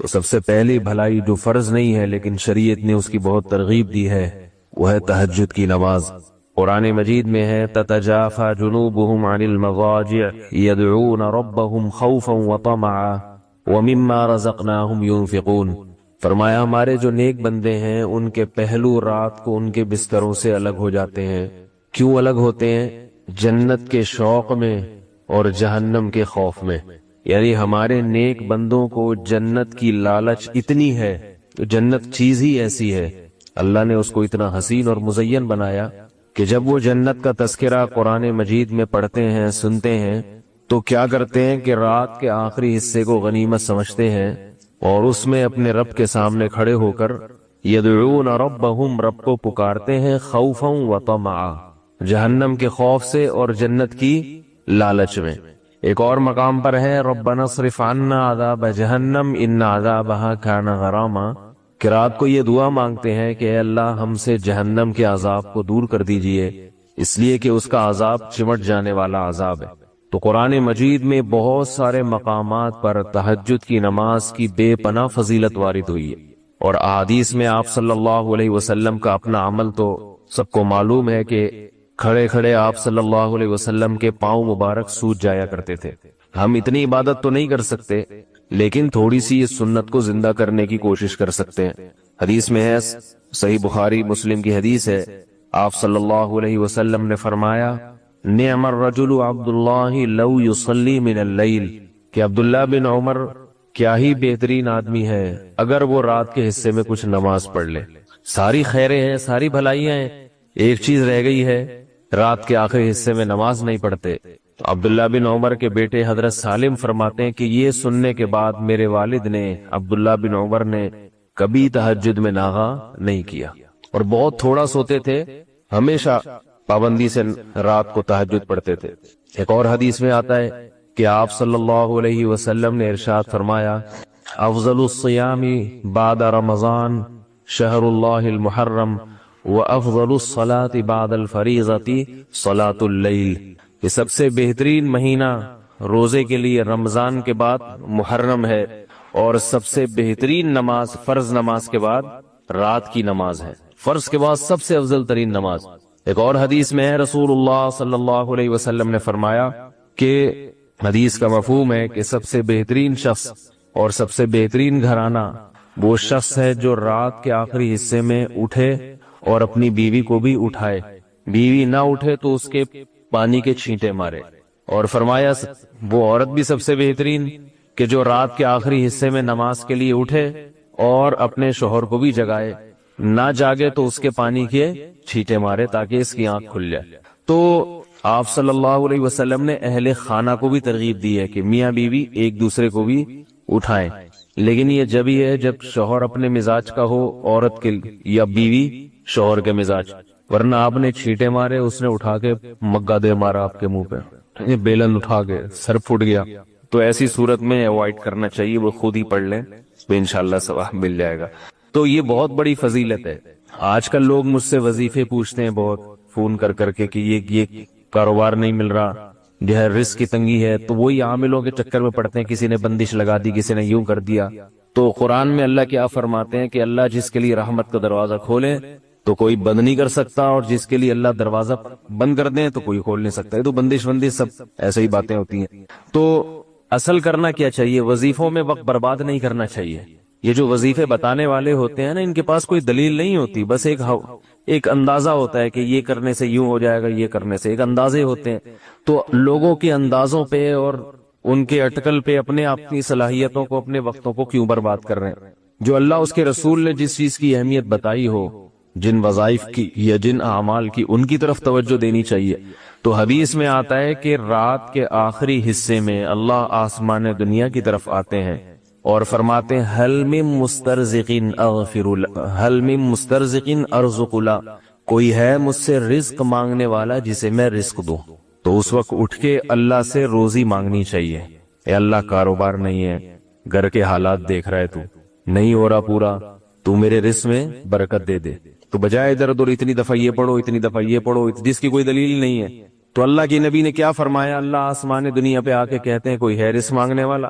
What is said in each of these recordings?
تو سب سے پہلی بھلائی جو فرض نہیں ہے لیکن شریعت نے اس کی بہت ترغیب دی ہے وہ ہے تہجد کی نماز۔ قرآن مجید میں ہے تتجافى جنوبهم عن المضاجع يدعون ربهم خوفا وطمعا ومما رزقناهم ينفقون۔ فرمایا ہمارے جو نیک بندے ہیں ان کے پہلو رات کو ان کے بستروں سے الگ ہو جاتے ہیں۔ کیوں الگ ہوتے ہیں؟ جنت کے شوق میں اور جہنم کے خوف میں۔ یعنی ہمارے نیک بندوں کو جنت کی لالچ اتنی ہے، جنت چیز ہی ایسی ہے، اللہ نے اس کو اتنا حسین اور مزین بنایا کہ جب وہ جنت کا تذکرہ قرآن مجید میں پڑھتے ہیں، سنتے ہیں، تو کیا کرتے ہیں کہ رات کے آخری حصے کو غنیمت سمجھتے ہیں اور اس میں اپنے رب کے سامنے کھڑے ہو کر یدعون ربہم، رب کو پکارتے ہیں، خوفا و طمعا، جہنم کے خوف سے اور جنت کی لالچ میں۔ ایک اور مقام پر ہے ربنا اصرف عنا عذاب جہنم ان عذابها کان غراما، کہ رات کو یہ دعا مانگتے ہیں کہ اے اللہ ہم سے جہنم کے عذاب کو دور کر دیجئے، اس لیے کہ اس کا عذاب چمٹ جانے والا عذاب ہے۔ تو قرآن مجید میں بہت سارے مقامات پر تہجد کی نماز کی بے پناہ فضیلت وارد ہوئی ہے، اور احادیث میں آپ صلی اللہ علیہ وسلم کا اپنا عمل تو سب کو معلوم ہے کہ کھڑے کھڑے آپ صلی اللہ علیہ وسلم کے پاؤں مبارک سوج جایا کرتے تھے۔ ہم اتنی عبادت تو نہیں کر سکتے لیکن تھوڑی سی اس سنت کو زندہ کرنے کی کوشش کر سکتے ہیں۔ حدیث میں ہے، صحیح بخاری مسلم کی حدیث ہے، آپ صلی اللہ علیہ وسلم نے فرمایا نعم الرجل عبداللہ لو یصلی من اللیل، کہ عبداللہ بن عمر کیا ہی بہترین آدمی ہے اگر وہ رات کے حصے میں کچھ نماز پڑھ لے۔ ساری خیریں ہیں، ساری بھلائیاں ہیں، ایک چیز رہ گئی ہے، رات کے آخری حصے میں نماز نہیں پڑھتے۔ تو عبداللہ بن عمر کے بیٹے حضرت سالم فرماتے ہیں کہ یہ سننے کے بعد میرے والد نے، عبداللہ بن عمر نے، کبھی تہجد میں ناغا نہیں کیا اور بہت تھوڑا سوتے تھے، ہمیشہ پابندی سے رات کو تہجد پڑھتے تھے۔ ایک اور حدیث میں آتا ہے کہ آپ صلی اللہ علیہ وسلم نے ارشاد فرمایا افضل الصیام بعد رمضان شہر اللہ المحرم وافضل الصلاة بعد الفریضة صلاة اللیل، کہ سب سے بہترین مہینہ روزے کے لیے رمضان کے بعد محرم ہے، اور سب سے بہترین نماز فرض نماز کے بعد رات کی نماز ہے، فرض کے بعد سب سے افضل ترین نماز۔ ایک اور حدیث میں ہے رسول اللہ صلی اللہ علیہ وسلم نے فرمایا کہ حدیث کا مفہوم ہے کہ سب سے بہترین شخص اور سب سے بہترین گھرانہ وہ شخص ہے جو رات کے آخری حصے میں اٹھے اور اپنی بیوی کو بھی اٹھائے، بیوی نہ اٹھے تو اس کے پانی کے چھینٹے مارے، اور فرمایا وہ عورت بھی سب سے بہترین کہ جو رات کے آخری حصے میں نماز کے لیے اٹھے اور اپنے شوہر کو بھی جگائے، نہ جاگے تو اس کے پانی کے چھینٹے مارے تاکہ اس کی آنکھ کھل جائے۔ تو آپ صلی اللہ علیہ وسلم نے اہل خانہ کو بھی ترغیب دی ہے کہ میاں بیوی ایک دوسرے کو بھی اٹھائیں، لیکن یہ جب ہی ہے جب شوہر اپنے مزاج کا ہو عورت کے، یا بیوی شوہر کے مزاج، ورنہ آپ نے چھینٹے مارے، اس نے اٹھا کے مگا دے مارا آپ کے منہ پہ، بیلن اٹھا کے سر پھٹ گیا، تو ایسی صورت میں اوائڈ کرنا چاہیے، وہ خود ہی پڑھ لیں تو انشاءاللہ ثواب مل جائے گا۔ تو یہ بہت بڑی فضیلت ہے۔ آج کل لوگ مجھ سے وظیفے پوچھتے ہیں بہت فون کر کر کے کہ یہ کاروبار نہیں مل رہا، جو ہے رزق کی تنگی ہے، تو وہی عاملوں کے چکر میں پڑتے ہیں، کسی نے بندش لگا دی، کسی نے یوں کر دیا۔ تو قرآن میں اللہ کیا فرماتے ہیں کہ اللہ جس کے لیے رحمت کا دروازہ کھولے تو کوئی بند نہیں کر سکتا، اور جس کے لیے اللہ دروازہ بند کر دیں تو کوئی کھول نہیں سکتا۔ تو بندش سب ایسے ہی باتیں ہوتی ہیں۔ تو اصل کرنا کیا چاہیے؟ وظیفوں میں وقت برباد نہیں کرنا چاہیے۔ یہ جو وظیفے بتانے والے ہوتے ہیں نا، ان کے پاس کوئی دلیل نہیں ہوتی، بس ایک اندازہ ہوتا ہے کہ یہ کرنے سے یوں ہو جائے گا، یہ کرنے سے، ایک اندازے ہوتے ہیں۔ تو لوگوں کے اندازوں پہ اور ان کے اٹکل پہ اپنی صلاحیتوں کو، اپنے وقتوں کو کیوں برباد کر رہے ہیں؟ جو اللہ اس کے رسول نے جس چیز کی اہمیت بتائی ہو، جن وظائف کی یا جن اعمال کی، ان کی طرف توجہ دینی چاہیے۔ تو حدیث میں آتا ہے کہ رات کے آخری حصے میں اللہ آسمان دنیا کی طرف آتے ہیں اور فرماتے ہیں حل من مسترزقین اغفر حل من مسترزقین ارزق لا، کوئی ہے مجھ سے رزق مانگنے والا جسے میں رزق دوں؟ تو اس وقت اٹھ کے اللہ سے روزی مانگنی چاہیے۔ اے اللہ کاروبار نہیں ہے، گھر کے حالات دیکھ رہا ہے، تو نہیں ہو رہا پورا، تو میرے رزق میں برکت دے دے۔ تو بجائے ادھر ادھر اتنی دفعہ یہ پڑھو، اتنی دفعہ یہ پڑھو، جس کی کوئی دلیل نہیں ہے۔ تو اللہ کی نبی نے کیا فرمایا؟ اللہ آسمان دنیا پہ آ کے کہتے ہیں کوئی ہے رزق مانگنے والا؟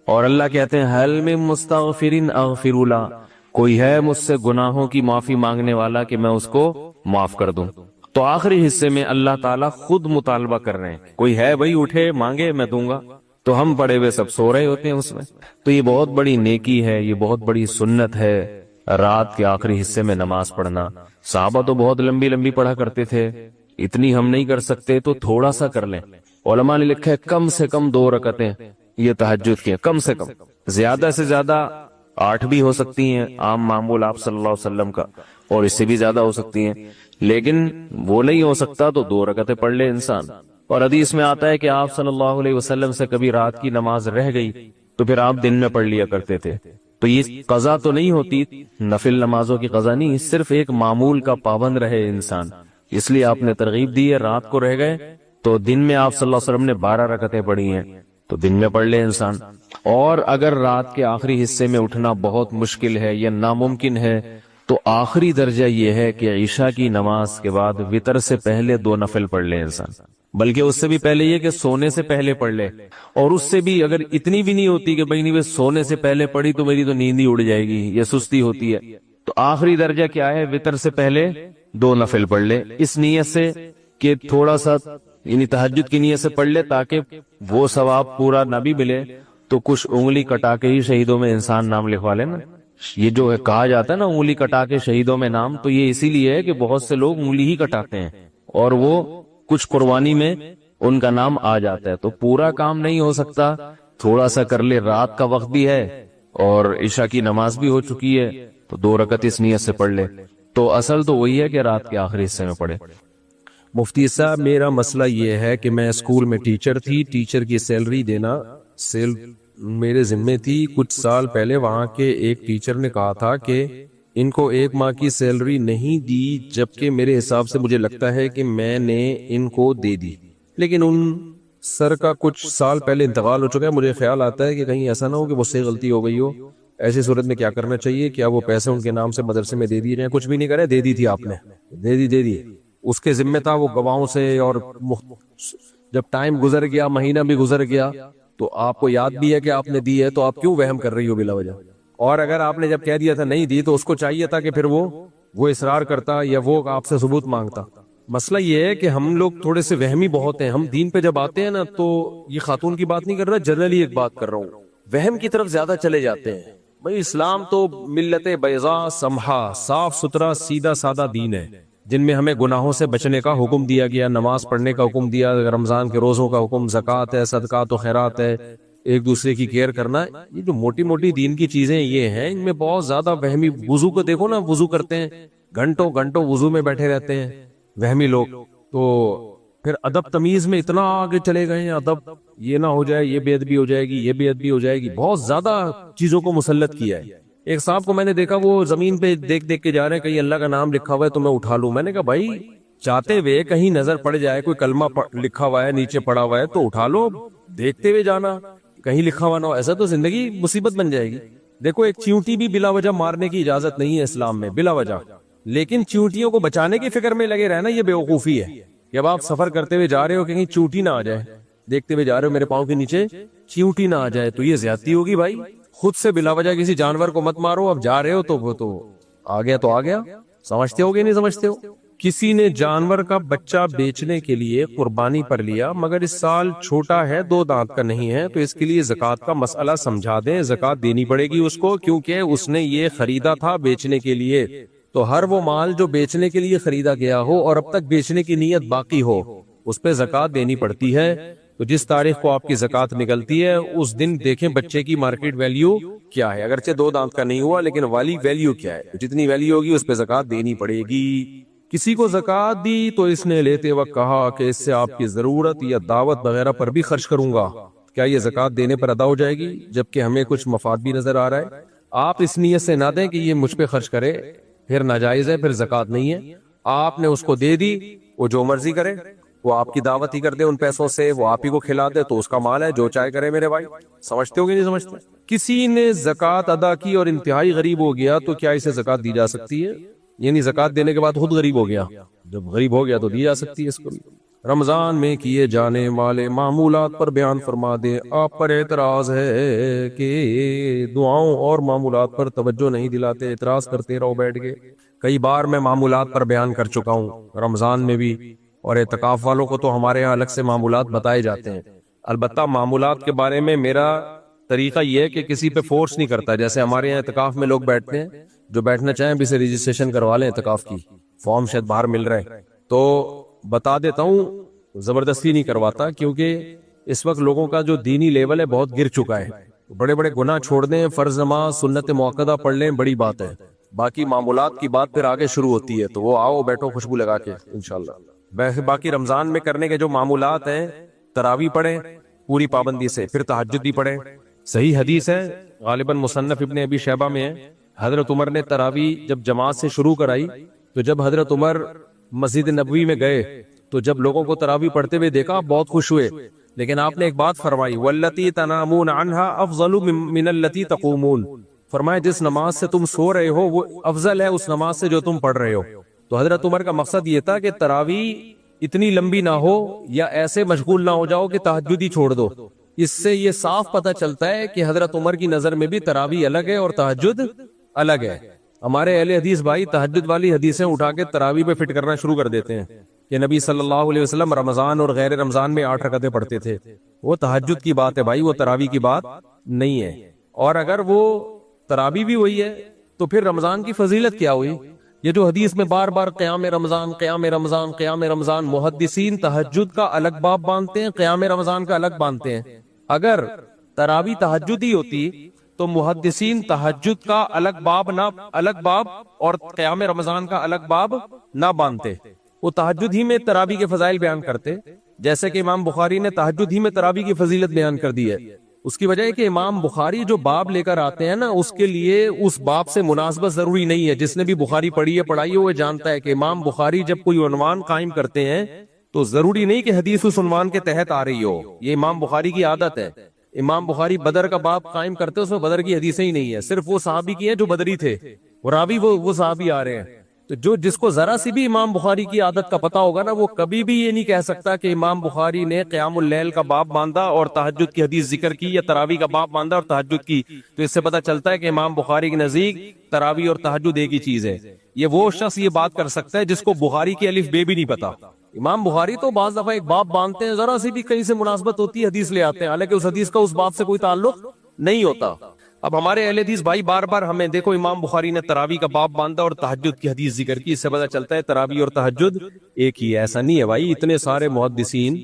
اور اللہ کہتے ہیں حل من مستغفر اغفر له، کوئی ہے مجھ سے گناہوں کی معافی مانگنے والا کہ میں اس کو معاف کر دوں. تو آخری حصے میں اللہ تعالیٰ خود مطالبہ کر رہے ہیں، کوئی ہے بھائی اٹھے مانگے میں دوں گا. تو ہم پڑے ہوئے سب سو رہے ہوتے ہیں اس میں. تو یہ بہت بڑی نیکی ہے، یہ بہت بڑی سنت ہے رات کے آخری حصے میں نماز پڑھنا. صحابہ تو بہت لمبی لمبی پڑھا کرتے تھے، اتنی ہم نہیں کر سکتے تو تھوڑا سا کر لیں. علماء نے لکھا ہے کم سے کم 2 رکعتیں یہ تہجد کی، کم سے کم. زیادہ سے زیادہ 8 بھی ہو سکتی ہیں عام معمول آپ صلی اللہ علیہ وسلم کا، اور اس سے بھی زیادہ ہو سکتی ہیں، لیکن وہ نہیں ہو سکتا تو 2 رکعتیں پڑھ لے انسان. اور حدیث میں آتا ہے کہ آپ صلی اللہ علیہ وسلم سے کبھی رات کی نماز رہ گئی تو پھر آپ دن میں پڑھ لیا کرتے تھے. تو یہ قضا تو نہیں ہوتی، نفل نمازوں کی قضا نہیں، صرف ایک معمول کا پابند رہے انسان. اس لیے آپ نے ترغیب دی ہے، رات کو رہ گئے تو دن میں آپ صلی اللہ علیہ وسلم نے 12 رکعتیں پڑھی ہیں تو دن میں پڑھ لے انسان. اور اگر رات کے آخری حصے میں اٹھنا بہت مشکل ہے یا ناممکن ہے تو آخری درجہ یہ ہے کہ عشاء کی نماز کے بعد وتر سے پہلے 2 نفل پڑھ لے انسان، بلکہ اس سے بھی پہلے یہ کہ سونے سے پہلے پڑھ لے. اور اس سے بھی اگر اتنی بھی نہیں ہوتی کہ بھائی نہیں سونے سے پہلے پڑھی تو میری تو نیند ہی اڑ جائے گی، یہ سستی ہوتی ہے، تو آخری درجہ کیا ہے، وتر سے پہلے 2 نفل پڑھ لے، اس نیت سے کہ تھوڑا سا یعنی تہجد کی نیت سے پڑھ لے تاکہ وہ ثواب پورا نہ بھی ملے تو کچھ انگلی کٹا کے ہی شہیدوں میں انسان نام لکھوا لے نا. یہ جو ہے کہا جاتا ہے نا انگلی کٹا کے شہیدوں میں نام، تو یہ اسی لیے ہے کہ بہت سے لوگ انگلی ہی کٹاتے ہیں اور وہ کچھ قربانی میں ان کا نام آ جاتا ہے. تو پورا کام نہیں ہو سکتا، تھوڑا سا کر لے، رات کا وقت بھی ہے اور عشاء کی نماز بھی ہو چکی ہے تو 2 رکعت اس نیت سے پڑھ لے. تو اصل تو وہی ہے کہ رات کے آخری حصے میں پڑھے. مفتی صاحب میرا مسئلہ یہ ہے کہ میں اسکول میں ٹیچر تھی، ٹیچر کی سیلری دینا میرے ذمے تھی. کچھ سال پہلے وہاں کے ایک ٹیچر نے کہا تھا کہ ان کو 1 ماہ کی سیلری نہیں دی، جبکہ میرے حساب سے مجھے لگتا ہے کہ میں نے ان کو دے دی، لیکن ان سر کا کچھ سال پہلے انتقال ہو چکا ہے. مجھے خیال آتا ہے کہ کہیں ایسا نہ ہو کہ مجھ سے غلطی ہو گئی ہو. ایسی صورت میں کیا کرنا چاہیے؟ کیا وہ پیسے ان کے نام سے مدرسے میں دے دیے جائیں؟ کچھ بھی نہیں کرے، دے دی تھی آپ نے، دے دی اس کے ذمہ تھا وہ گواہوں سے. اور جب ٹائم گزر گیا، مہینہ بھی گزر گیا تو آپ کو یاد بھی ہے کہ آپ نے دی ہے، تو آپ کیوں وہم کر رہی ہو بلا وجہ؟ اور اگر آپ نے جب کہہ دیا تھا نہیں دی تو اس کو چاہیے تھا کہ پھر وہ اصرار کرتا یا وہ آپ سے ثبوت مانگتا. مسئلہ یہ ہے کہ ہم لوگ تھوڑے سے وہمی بہت ہیں. ہم دین پہ جب آتے ہیں نا تو یہ خاتون کی بات نہیں کر رہا، جنرلی ایک بات کر رہا ہوں، وہم کی طرف زیادہ چلے جاتے ہیں. بھائی اسلام تو ملت بیضاء سمحا، صاف ستھرا سیدھا سادہ دین ہے جن میں ہمیں گناہوں سے بچنے کا حکم دیا گیا، نماز پڑھنے کا حکم دیا، رمضان کے روزوں کا حکم، زکوٰۃ ہے، صدقات و خیرات ہے، ایک دوسرے کی کیئر کرنا. یہ جو موٹی موٹی دین کی چیزیں یہ ہیں، ان میں بہت زیادہ وہمی. وضو کو دیکھو نا، وضو کرتے ہیں گھنٹوں گھنٹوں وضو میں بیٹھے رہتے ہیں وہمی لوگ. تو پھر ادب تمیز میں اتنا آگے چلے گئے ہیں، ادب یہ نہ ہو جائے یہ بے ادبی ہو جائے گی، یہ بے ادبی ہو جائے گی، بہت زیادہ چیزوں کو مسلط کیا ہے. ایک صاحب کو میں نے دیکھا وہ زمین پہ دیکھ دیکھ کے جا رہے ہیں، کہیں اللہ کا نام لکھا ہوا ہے تو میں اٹھا لوں. میں نے کہا بھائی چاہتے ہوئے کہیں نظر پڑ جائے، کوئی کلمہ لکھا ہوا ہے نیچے پڑا ہوا ہے تو اٹھا لو، دیکھتے ہوئے جانا، کہیں لکھا ہوا نہ ہو، ایسا تو زندگی مصیبت بن جائے گی. دیکھو ایک چیونٹی بھی بلا وجہ مارنے کی اجازت نہیں ہے اسلام میں، بلا وجہ. لیکن چیونٹیوں کو بچانے کی فکر میں لگے رہنا یہ بیوقوفی ہے. جب آپ سفر کرتے ہوئے جا رہے ہو کہیں چیونٹی نہ آ جائے، دیکھتے ہوئے جا رہے ہو میرے پاؤں کے نیچے چیونٹی نہ آ جائے تو یہ زیادتی ہوگی بھائی. خود سے بلا وجہ کسی جانور کو مت مارو. اب جا رہے ہو تو وہ تو آ گیا. سمجھتے ہو گے نہیں سمجھتے ہو؟ کسی نے جانور کا بچہ بیچنے کے لیے قربانی پر لیا، مگر اس سال چھوٹا ہے، 2 دانت کا نہیں ہے، تو اس کے لیے زکوٰۃ کا مسئلہ سمجھا دیں. زکوٰۃ دینی پڑے گی اس کو، کیونکہ اس نے یہ خریدا تھا بیچنے کے لیے. تو ہر وہ مال جو بیچنے کے لیے خریدا گیا ہو اور اب تک بیچنے کی نیت باقی ہو، اس پہ زکوٰۃ دینی پڑتی ہے. تو جس تاریخ کو آپ کی زکوٰۃ نکلتی ہے اس دن دیکھیں بچے کی مارکیٹ ویلیو کیا ہے. اگرچہ 2 دانت کا نہیں ہوا لیکن والی ویلیو کیا ہے، جتنی ویلیو ہوگی اس پہ زکوٰۃ دینی پڑے گی. کسی کو زکوٰۃ دی تو اس نے لیتے وقت کہا کہ اس سے آپ کی ضرورت یا دعوت وغیرہ پر بھی خرچ کروں گا. کیا یہ زکوٰۃ دینے پر ادا ہو جائے گی جبکہ ہمیں کچھ مفاد بھی نظر آ رہا ہے؟ آپ اس نیت سے نہ دیں کہ یہ مجھ پہ خرچ کرے، پھر ناجائز ہے، پھر زکوٰۃ نہیں ہے. آپ نے اس کو دے دی، وہ جو مرضی کرے، وہ آپ کی دعوت ہی کر دے ان پیسوں سے، وہ آپ ہی کو کھلا دے تو اس کا مال ہے، جو چاہے کرے میرے بھائی. سمجھتے ہو گے نہیں سمجھتے؟ کسی نے زکوٰۃ ادا کی اور انتہائی غریب ہو گیا تو کیا اسے زکوٰۃ دی جا سکتی ہے؟ یعنی زکوٰۃ دینے کے بعد خود غریب ہو گیا، جب غریب ہو گیا تو دی جا سکتی ہے اس کو. رمضان میں کیے جانے والے معمولات پر بیان فرما دیں۔ آپ پر اعتراض ہے کہ دعاؤں اور معمولات پر توجہ نہیں دلاتے، اعتراض کرتے رہو بیٹھ کے۔ کئی بار میں معمولات پر بیان کر چکا ہوں رمضان میں بھی، اور اعتکاف والوں کو تو ہمارے ہاں الگ سے معمولات بتائے جاتے ہیں۔ البتہ معمولات کے بارے میں میرا طریقہ یہ ہے کہ کسی پہ فورس نہیں کرتا۔ جیسے ہمارے یہاں اعتکاف میں لوگ بیٹھتے ہیں، جو بیٹھنا چاہیں بھی سے رجسٹریشن کروا لیں اعتکاف کی، فارم شاید باہر مل رہا ہے تو بتا دیتا ہوں، زبردستی نہیں کرواتا، کیونکہ اس وقت لوگوں کا جو دینی لیول ہے بہت گر چکا ہے۔ بڑے بڑے گناہ چھوڑ دیں، فرض نماز سنت موقدہ پڑھ لیں، بڑی بات ہے، باقی معمولات کی بات پھر آگے شروع ہوتی ہے، تو وہ آؤ بیٹھو خوشبو لگا کے انشاءاللہ۔ باقی رمضان میں کرنے کے جو معمولات ہیں، تراویح پڑھیں پوری پابندی سے، پھر تہجد بھی پڑھیں۔ صحیح حدیث ہے، غالباً مصنف ابن ابی شیبہ میں ہے، حضرت عمر نے تراویح جب جماعت سے شروع کرائی تو جب حضرت عمر مسجد نبوی میں گئے تو جب لوگوں کو تراویح پڑھتے ہوئے دیکھا بہت خوش ہوئے، لیکن آپ نے ایک بات فرمائی، واللتی تنامون عنہا افضل من التی تقومون، فرمایا جس نماز سے تم سو رہے ہو وہ افضل ہے اس نماز سے جو تم پڑھ رہے ہو۔ تو حضرت عمر کا مقصد یہ تھا کہ تراویح اتنی لمبی نہ ہو یا ایسے مشغول نہ ہو جاؤ کہ تہجد ہی چھوڑ دو۔ اس سے یہ صاف پتہ چلتا ہے کہ حضرت عمر کی نظر میں بھی تراویح الگ ہے اور تہجد الگ ہے۔ ہمارے اہل حدیث بھائی تہجد والی حدیثیں اٹھا کے تراویح پہ فٹ کرنا شروع کر دیتے ہیں کہ نبی صلی اللہ علیہ وسلم رمضان اور غیر رمضان میں 8 رکعتیں پڑھتے تھے۔ وہ تہجد کی بات ہے بھائی، وہ تراویح کی بات نہیں ہے۔ اور اگر وہ تراویح بھی وہی ہے تو پھر رمضان کی فضیلت کیا ہوئی؟ یہ جو حدیث میں بار بار قیام رمضان قیام رمضان قیام رمضان، محدثین تہجد کا الگ باب باندھتے ہیں، قیام رمضان کا الگ باندھتے ہیں۔ اگر تراویح تہجد ہی ہوتی تو محدثین تہجد کا الگ باب اور قیام رمضان کا الگ باب نہ باندھتے، وہ تہجد ہی میں تراویح کے فضائل بیان کرتے، جیسے کہ امام بخاری نے تہجد ہی میں تراویح کی فضیلت بیان کر دی ہے۔ اس کی وجہ ہے کہ امام بخاری جو باب لے کر آتے ہیں نا، اس کے لیے اس باب سے مناسبت ضروری نہیں ہے۔ جس نے بھی بخاری پڑھی ہے پڑھائی ہے وہ جانتا ہے کہ امام بخاری جب کوئی عنوان قائم کرتے ہیں تو ضروری نہیں کہ حدیث اس عنوان کے تحت آ رہی ہو، یہ امام بخاری کی عادت ہے۔ امام بخاری بدر کا باب قائم کرتے اس میں بدر کی حدیثیں ہی نہیں ہے، صرف وہ صحابی کی ہیں جو بدری تھے، اور راوی وہ صحابی آ رہے ہیں۔ تو جس کو ذرا سی بھی امام بخاری کی عادت کا پتہ ہوگا نا، وہ کبھی بھی یہ نہیں کہہ سکتا کہ امام بخاری نے قیام اللیل کا باب باندھا اور تہجد کی حدیث ذکر کی، یا تراویح کا باب باندھا اور تہجد کی۔ تو اس سے پتہ چلتا ہے کہ امام بخاری کے نزدیک تراویح اور تہجد ایک ہی چیز ہے۔ یہ وہ شخص یہ بات کر سکتا ہے جس کو بخاری کی الف بے بھی نہیں پتا۔ امام بخاری تو بعض دفعہ ایک باب باندھتے ہیں، ذرا سی بھی کہیں سے مناسبت ہوتی ہے حدیث لے آتے ہیں، حالانکہ اس حدیث کا اس باب سے کوئی تعلق نہیں ہوتا۔ اب ہمارے اہل حدیث بھائی بار بار ہمیں دیکھو امام بخاری نے تراویح کا باب باندھا اور تہجد کی حدیث ذکر کی، اس سے پتہ چلتا ہے تراویح اور تہجد ایک ہی ہے۔ ایسا نہیں ہے بھائی، اتنے سارے محدثین،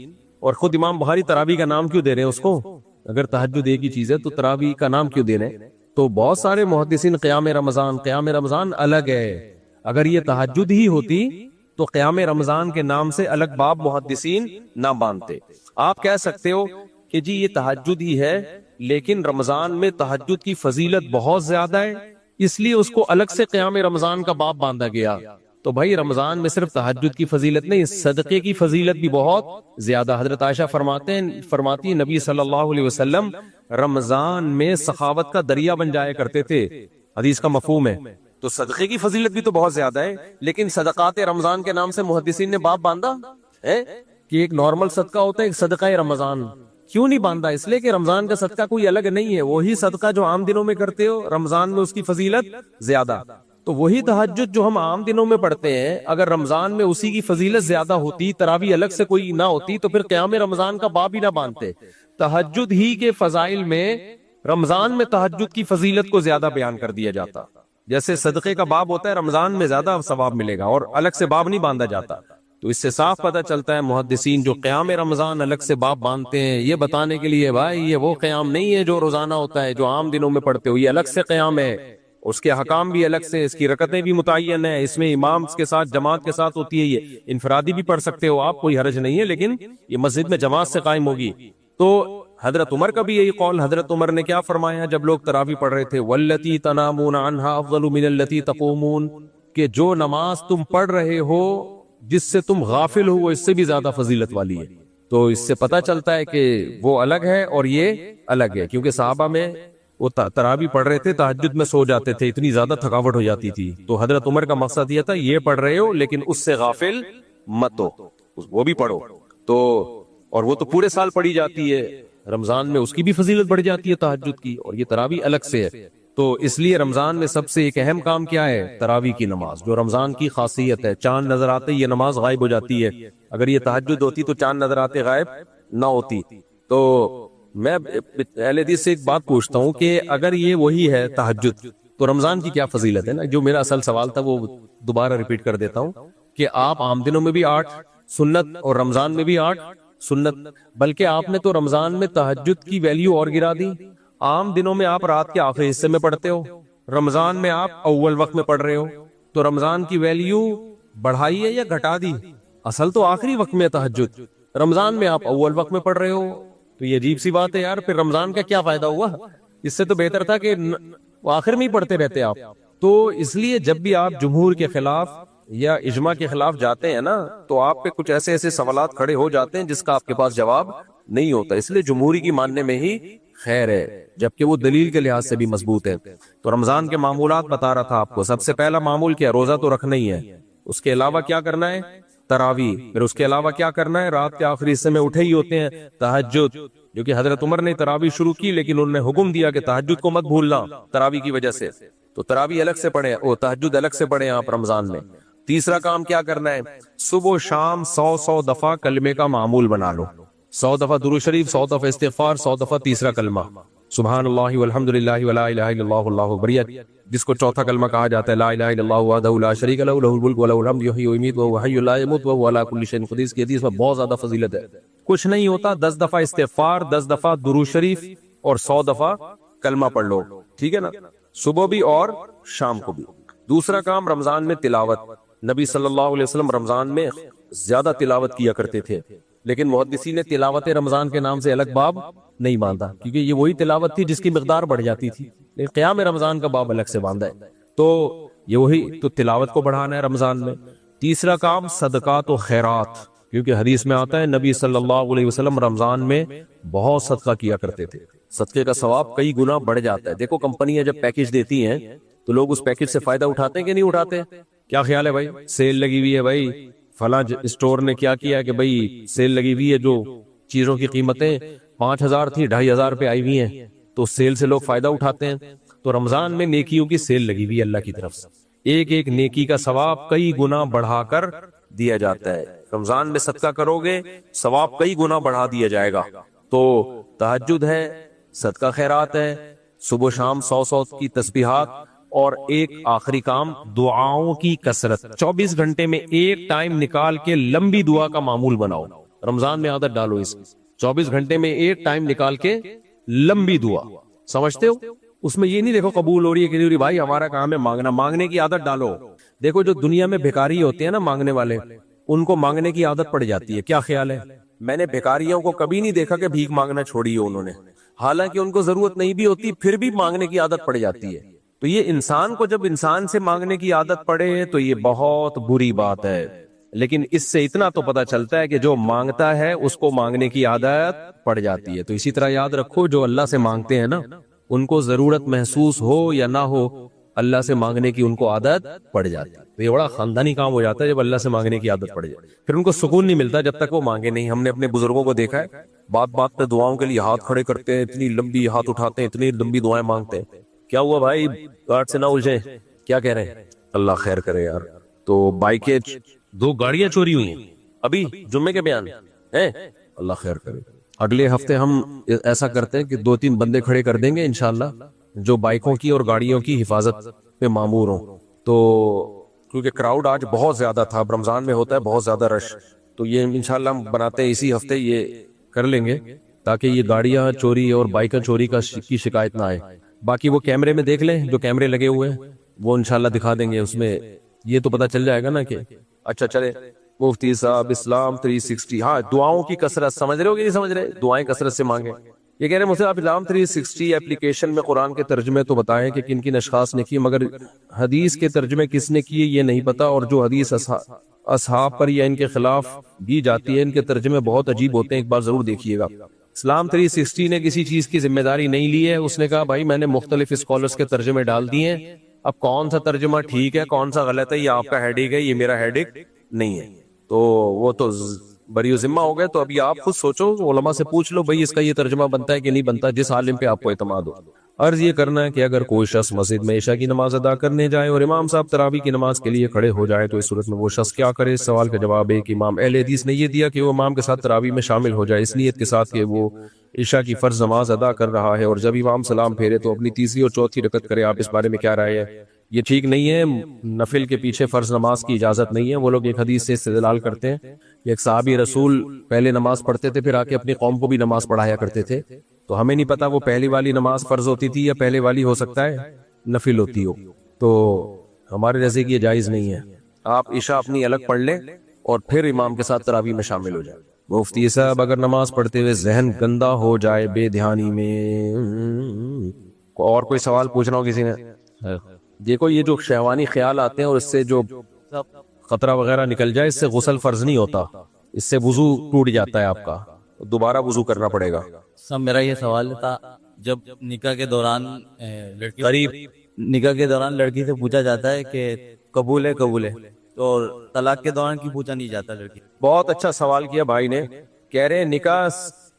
اور خود امام بخاری تراویح کا نام کیوں دے رہے ہیں اس کو؟ اگر تہجد ایک ہی چیز ہے تو تراویح کا نام کیوں دے رہے ہیں؟ تو بہت سارے محدثین قیام رمضان الگ ہے۔ اگر یہ تہجد ہی ہوتی تو قیام رمضان کے نام سے الگ باب محدثین نہ باندھتے۔ آپ کہہ سکتے ہو کہ جی یہ تہجد ہی ہے، لیکن رمضان میں تہجد کی فضیلت بہت زیادہ ہے، اس لیے اس کو الگ سے قیام رمضان کا باب باندھا گیا۔ تو بھائی رمضان میں صرف تہجد کی فضیلت نہیں، صدقے کی فضیلت بھی بہت زیادہ۔ حضرت عائشہ فرماتی ہیں نبی صلی اللہ علیہ وسلم رمضان میں سخاوت کا دریا بن جایا کرتے تھے، حدیث کا مفہوم ہے۔ تو صدقے کی فضیلت بھی تو بہت زیادہ ہے، لیکن صدقات رمضان کے نام سے محدثین نے باب باندھا ہے کہ ایک نارمل صدقہ ہوتا ہے، ایک صدقہ رمضان۔ کیوں نہیں باندھا؟ اس لیے کہ رمضان کا صدقہ کوئی الگ نہیں ہے، وہی صدقہ جو عام دنوں میں کرتے ہو رمضان میں اس کی فضیلت زیادہ۔ تو وہی تہجد جو ہم عام دنوں میں پڑھتے ہیں، اگر رمضان میں اسی کی فضیلت زیادہ ہوتی، تراویح الگ سے کوئی نہ ہوتی، تو پھر قیام رمضان کا باب ہی نہ باندھتے۔ تہجد ہی کے فضائل میں رمضان میں تہجد کی فضیلت کو زیادہ بیان کر دیا جاتا۔ جیسے صدقے کا باب ہوتا ہے رمضان میں زیادہ ثواب ملے گا، اور الگ سے باب نہیں باندھا جاتا۔ تو اس سے صاف پتہ چلتا ہے محدثین جو قیام رمضان الگ سے باب باندھتے ہیں، یہ بتانے کے لیے بھائی یہ وہ قیام نہیں ہے جو روزانہ ہوتا ہے، جو عام دنوں میں پڑھتے ہو، یہ الگ سے قیام ہے، اس کے حکام بھی الگ سے، اس کی رکعتیں بھی متعین ہیں، اس میں امام کے ساتھ جماعت کے ساتھ ہوتی ہے، یہ انفرادی بھی پڑھ سکتے ہو آپ، کوئی حرج نہیں ہے، لیکن یہ مسجد میں جماعت سے قائم ہوگی۔ تو حضرت عمر کا بھی یہی قول، حضرت عمر نے کیا فرمایا جب لوگ تراویح پڑھ رہے تھے، واللتی تنامون عنہا افضل من التی تقومون، کہ جو نماز تم پڑھ رہے ہو جس سے تم غافل ہو وہ اس سے بھی زیادہ فضیلت والی ہے۔ تو اس سے پتہ چلتا ہے کہ وہ الگ ہے اور یہ الگ ہے، کیونکہ صحابہ میں وہ تراویح پڑھ رہے تھے، تہجد میں سو جاتے تھے، اتنی زیادہ تھکاوٹ ہو جاتی تھی۔ تو حضرت عمر کا مقصد یہ تھا یہ پڑھ رہے ہو لیکن اس سے غافل مت ہو، وہ بھی پڑھو۔ تو اور وہ تو پورے سال پڑھی جاتی ہے، رمضان میں اس کی بھی فضیلت بڑھ جاتی ہے تہجد کی، اور یہ تراویح الگ سے ہے۔ تو اس لیے رمضان میں سب سے ایک اہم کام کیا ہے؟ تراویح کی نماز، جو رمضان کی خاصیت ہے۔ چاند نظر آتے یہ نماز غائب ہو جاتی ہے، اگر یہ تہجد ہوتی تو چاند نظر آتے غائب نہ ہوتی۔ تو میں اہل حدیث سے ایک بات پوچھتا ہوں کہ اگر یہ وہی ہے تہجد تو رمضان کی کیا فضیلت ہے نا؟ جو میرا اصل سوال تھا وہ دوبارہ ریپیٹ کر دیتا ہوں کہ آپ عام دنوں میں بھی 8 سنت اور رمضان میں بھی 8 سنت، بلکہ آپ نے تو رمضان میں تہجد کی ویلیو اور گرا دی۔ عام دنوں میں آپ رات کے آخری حصے میں پڑھتے ہو، رمضان میں آپ اول وقت میں پڑھ رہے ہو، تو رمضان کی ویلیو بڑھائی ہے یا گھٹا دی؟ اصل تو آخری وقت میں تہجد، رمضان میں آپ اول وقت میں پڑھ رہے ہو، تو یہ عجیب سی بات ہے یار۔ پھر رمضان کا کیا فائدہ ہوا؟ اس سے تو بہتر تھا کہ وہ آخر میں ہی پڑھتے رہتے آپ۔ تو اس لیے جب بھی آپ جمہور کے خلاف یا اجماع کے خلاف جاتے ہیں نا، تو آپ پہ کچھ ایسے ایسے سوالات کھڑے ہو جاتے ہیں جس کا آپ کے پاس جواب نہیں ہوتا، اس لیے جمہوری کی ماننے میں ہی خیر ہے، جبکہ وہ دلیل کے لحاظ سے بھی مضبوط ہے۔ تو رمضان کے معمولات بتا رہا تھا آپ کو۔ سب سے پہلا معمول کیا؟ روزہ تو رکھنا ہی ہے، اس کے علاوہ کیا کرنا ہے؟ تراویح۔ پھر اس کے علاوہ کیا کرنا ہے؟ رات کے آخری حصے میں اٹھے ہی ہوتے ہیں تہجد، جو کہ حضرت عمر نے تراویح شروع کی لیکن انہوں نے حکم دیا کہ تہجد کو مت بھولنا تراویح کی وجہ سے، تو تراویح الگ سے پڑھیں، وہ تہجد الگ سے پڑھیں آپ رمضان میں۔ تیسرا کام کیا کرنا ہے؟ صبح و شام 100 دفعہ کلمے کا معمول بنا لو، 100 دفعہ درود شریف، 100 دفعہ استغفار، 100 دفعہ تیسرا کلمہ سبحان اللہ والحمد للہ ولا الہ الا اللہ واللہ اکبر، جس کو چوتھا کلمہ کہا جاتا ہے لا الہ الا اللہ وحدہ لا شریک لہ لہ الملک ولہ الحمد یحیی ویمیت وہو حی لا یموت وہو علی کل شیء قدیر۔ کی حدیث میں بہت زیادہ فضیلت ہے۔ کچھ نہیں ہوتا، 10 دفعہ استغفار، 10 دفعہ درود شریف اور 100 دفعہ کلمہ پڑھ لو، ٹھیک ہے نا؟ صبح بھی اور شام کو بھی۔ دوسرا کام رمضان میں تلاوت۔ نبی صلی اللہ علیہ وسلم رمضان میں زیادہ تلاوت کیا کرتے تھے، لیکن محدثین نے تلاوت رمضان کے نام سے الگ باب نہیں باندھا، کیونکہ یہ وہی تلاوت تھی جس کی مقدار بڑھ جاتی تھی، لیکن قیام رمضان کا باب الگ سے باندھا ہے، تو یہ وہی تو تلاوت کو بڑھانا ہے رمضان میں۔ تیسرا کام صدقات و خیرات، کیونکہ حدیث میں آتا ہے نبی صلی اللہ علیہ وسلم رمضان میں بہت صدقہ کیا کرتے تھے، صدقے کا ثواب کئی گنا بڑھ جاتا ہے۔ دیکھو کمپنیاں جب پیکج دیتی ہیں تو لوگ اس پیکج سے فائدہ اٹھاتے ہیں کہ نہیں اٹھاتے؟ کیا خیال ہے بھائی؟ سیل لگی ہوئی ہے بھائی، فلاں اسٹور نے کیا کیا کہ بھائی سیل لگی ہوئی ہے، جو چیزوں کی قیمتیں 5000 تھی 2500 پہ آئی ہوئی ہیں، تو سیل سے لوگ فائدہ اٹھاتے ہیں۔ تو رمضان میں نیکیوں کی سیل لگی ہوئی ہے اللہ کی طرف سے، ایک ایک نیکی کا ثواب کئی گنا بڑھا کر دیا جاتا ہے۔ رمضان میں صدقہ کرو گے ثواب کئی گنا بڑھا دیا جائے گا۔ تو تہجد ہے، صدقہ خیرات ہے، صبح و شام 100 کی تسبیحات، اور ایک آخری کام دعاؤں کی کثرت۔ 24 گھنٹے میں ایک ٹائم نکال کے لمبی دعا کا معمول بناؤ، رمضان میں عادت ڈالو اس 24 گھنٹے میں ایک ٹائم نکال کے لمبی دعا، سمجھتے ہو؟ اس میں یہ نہیں دیکھو قبول ہو رہی ہے کہ نہیں بھائی، ہمارا کام ہے مانگنا، مانگنے کی عادت ڈالو۔ دیکھو جو دنیا میں بھکاری ہوتے ہیں نا مانگنے والے، ان کو مانگنے کی عادت پڑ جاتی ہے۔ کیا خیال ہے؟ میں نے بھکاریوں کو کبھی نہیں دیکھا کہ بھیک مانگنا چھوڑی ہے انہوں نے، حالانکہ ان کو ضرورت نہیں بھی ہوتی، پھر بھی مانگنے کی عادت پڑ جاتی ہے۔ تو یہ انسان کو جب انسان سے مانگنے کی عادت پڑے تو یہ بہت بری بات ہے، لیکن اس سے اتنا تو پتا چلتا ہے کہ جو مانگتا ہے اس کو مانگنے کی عادت پڑ جاتی ہے۔ تو اسی طرح یاد رکھو جو اللہ سے مانگتے ہیں نا، ان کو ضرورت محسوس ہو یا نہ ہو، اللہ سے مانگنے کی ان کو عادت پڑ جاتی ہے۔ تو یہ بڑا خاندانی کام ہو جاتا ہے جب اللہ سے مانگنے کی عادت پڑ جائے، پھر ان کو سکون نہیں ملتا جب تک وہ مانگے نہیں۔ ہم نے اپنے بزرگوں کو دیکھا ہے، بات بات پہ دعاؤں کے لیے ہاتھ کھڑے کرتے ہیں، اتنی لمبی ہاتھ اٹھاتے ہیں، اتنی لمبی دعائیں مانگتے ہیں۔ کیا ہوا بھائی؟ گارڈ سے نہ الجھے، کیا کہہ رہے ہیں؟ اللہ خیر کرے یار۔ تو بائکیں 2 گاڑیاں چوری ہوئی ہیں ابھی جمعے کے بیان ہیں، اللہ خیر کرے۔ اگلے ہفتے ہم ایسا کرتے ہیں کہ 2-3 بندے کھڑے کر دیں گے انشاءاللہ جو بائکوں کی اور گاڑیوں کی حفاظت پہ مامور ہوں۔ تو کیونکہ کراؤڈ آج بہت زیادہ تھا، رمضان میں ہوتا ہے بہت زیادہ رش، تو یہ انشاءاللہ ہم بناتے ہیں اسی ہفتے یہ کر لیں گے تاکہ یہ گاڑیاں چوری اور بائکیں چوری کی شکایت نہ آئے۔ باقی وہ کیمرے میں دیکھ لیں، جو کیمرے لگے ہوئے ہیں وہ انشاءاللہ دکھا دیں گے، اس میں یہ تو پتا چل جائے گا نا کہ اچھا چلے۔ مفتی صاحب اسلام 360، ہاں دعاؤں کی کثرت، سمجھ رہے ہو کہ نہیں سمجھ رہے؟ دعائیں کثرت سے مانگیں۔ یہ کہہ رہے ہیں مجھے آپ اسلام 360 اپلیکیشن میں قرآن کے ترجمے تو بتائیں کہ کن کن اشخاص نے کیے، مگر حدیث کے ترجمے کس نے کیے یہ نہیں پتا، اور جو حدیث اصحاب پر یا ان کے خلاف دی جاتی ہے ان کے ترجمے بہت عجیب ہوتے ہیں، ایک بار ضرور دیکھیے گا۔ اسلام 360 نے کسی چیز کی ذمہ داری نہیں لی ہے، اس نے کہا بھائی میں نے مختلف اسکالرز کے ترجمے ڈال دیے ہیں، اب کون سا ترجمہ ٹھیک ہے کون سا غلط ہے یہ آپ کا ہیڈک ہے، یہ میرا ہیڈک نہیں ہے۔ تو وہ تو بری ذمہ ہو گئے تو ابھی آپ خود سوچو، علماء سے پوچھ لو بھائی اس کا یہ ترجمہ بنتا ہے کہ نہیں بنتا، جس عالم پہ آپ کو اعتماد ہو۔ عرض یہ کرنا ہے کہ اگر کوئی شخص مسجد میں عشاء کی نماز ادا کرنے جائے اور امام صاحب تراویح کی نماز کے لیے کھڑے ہو جائے تو اس صورت میں وہ شخص کیا کرے؟ اس سوال کا جواب ہے کہ امام اہل حدیث نے یہ دیا کہ وہ امام کے ساتھ تراویح میں شامل ہو جائے، اس نیت کے ساتھ کہ وہ عشاء کی فرض نماز ادا کر رہا ہے، اور جب امام سلام پھیرے تو اپنی تیسری اور چوتھی رکعت کرے۔ آپ اس بارے میں کیا رائے ہے؟ یہ ٹھیک نہیں ہے، نفل کے پیچھے فرض نماز کی اجازت نہیں ہے۔ وہ لوگ ایک حدیث سے استدلال کرتے ہیں کہ ایک صحابی رسول پہلے نماز پڑھتے تھے پھر آ کے اپنی قوم کو بھی نماز پڑھایا کرتے تھے، تو ہمیں نہیں پتا وہ پہلی والی نماز فرض ہوتی تھی یا پہلے والی ہو سکتا ہے نفل ہوتی ہو، تو ہمارے نزدیک یہ جائز نہیں ہے۔ آپ عشاء اپنی الگ پڑھ لیں اور پھر امام کے ساتھ تراویح میں شامل ہو جائیں۔ مفتی صاحب اگر نماز پڑھتے ہوئے ذہن گندا ہو جائے بے دھیانی میں، اور کوئی سوال پوچھنا ہو کسی نے؟ دیکھو یہ جو شہوانی خیال آتے ہیں اور اس سے جو خطرہ وغیرہ نکل جائے، اس سے غسل فرض نہیں ہوتا، اس سے وضو ٹوٹ جاتا ہے آپ کا، دوبارہ وضو کرنا پڑے گا۔ سب میرا یہ سوال تھا، جب نکاح کے دوران قریب نکاح کے دوران لڑکی سے پوچھا جاتا ہے کہ قبول ہے قبول ہے، تو طلاق کے دوران کی پوچھا نہیں جاتا لڑکی؟ بہت اچھا سوال کیا بھائی نے، کہہ رہے ہیں نکاح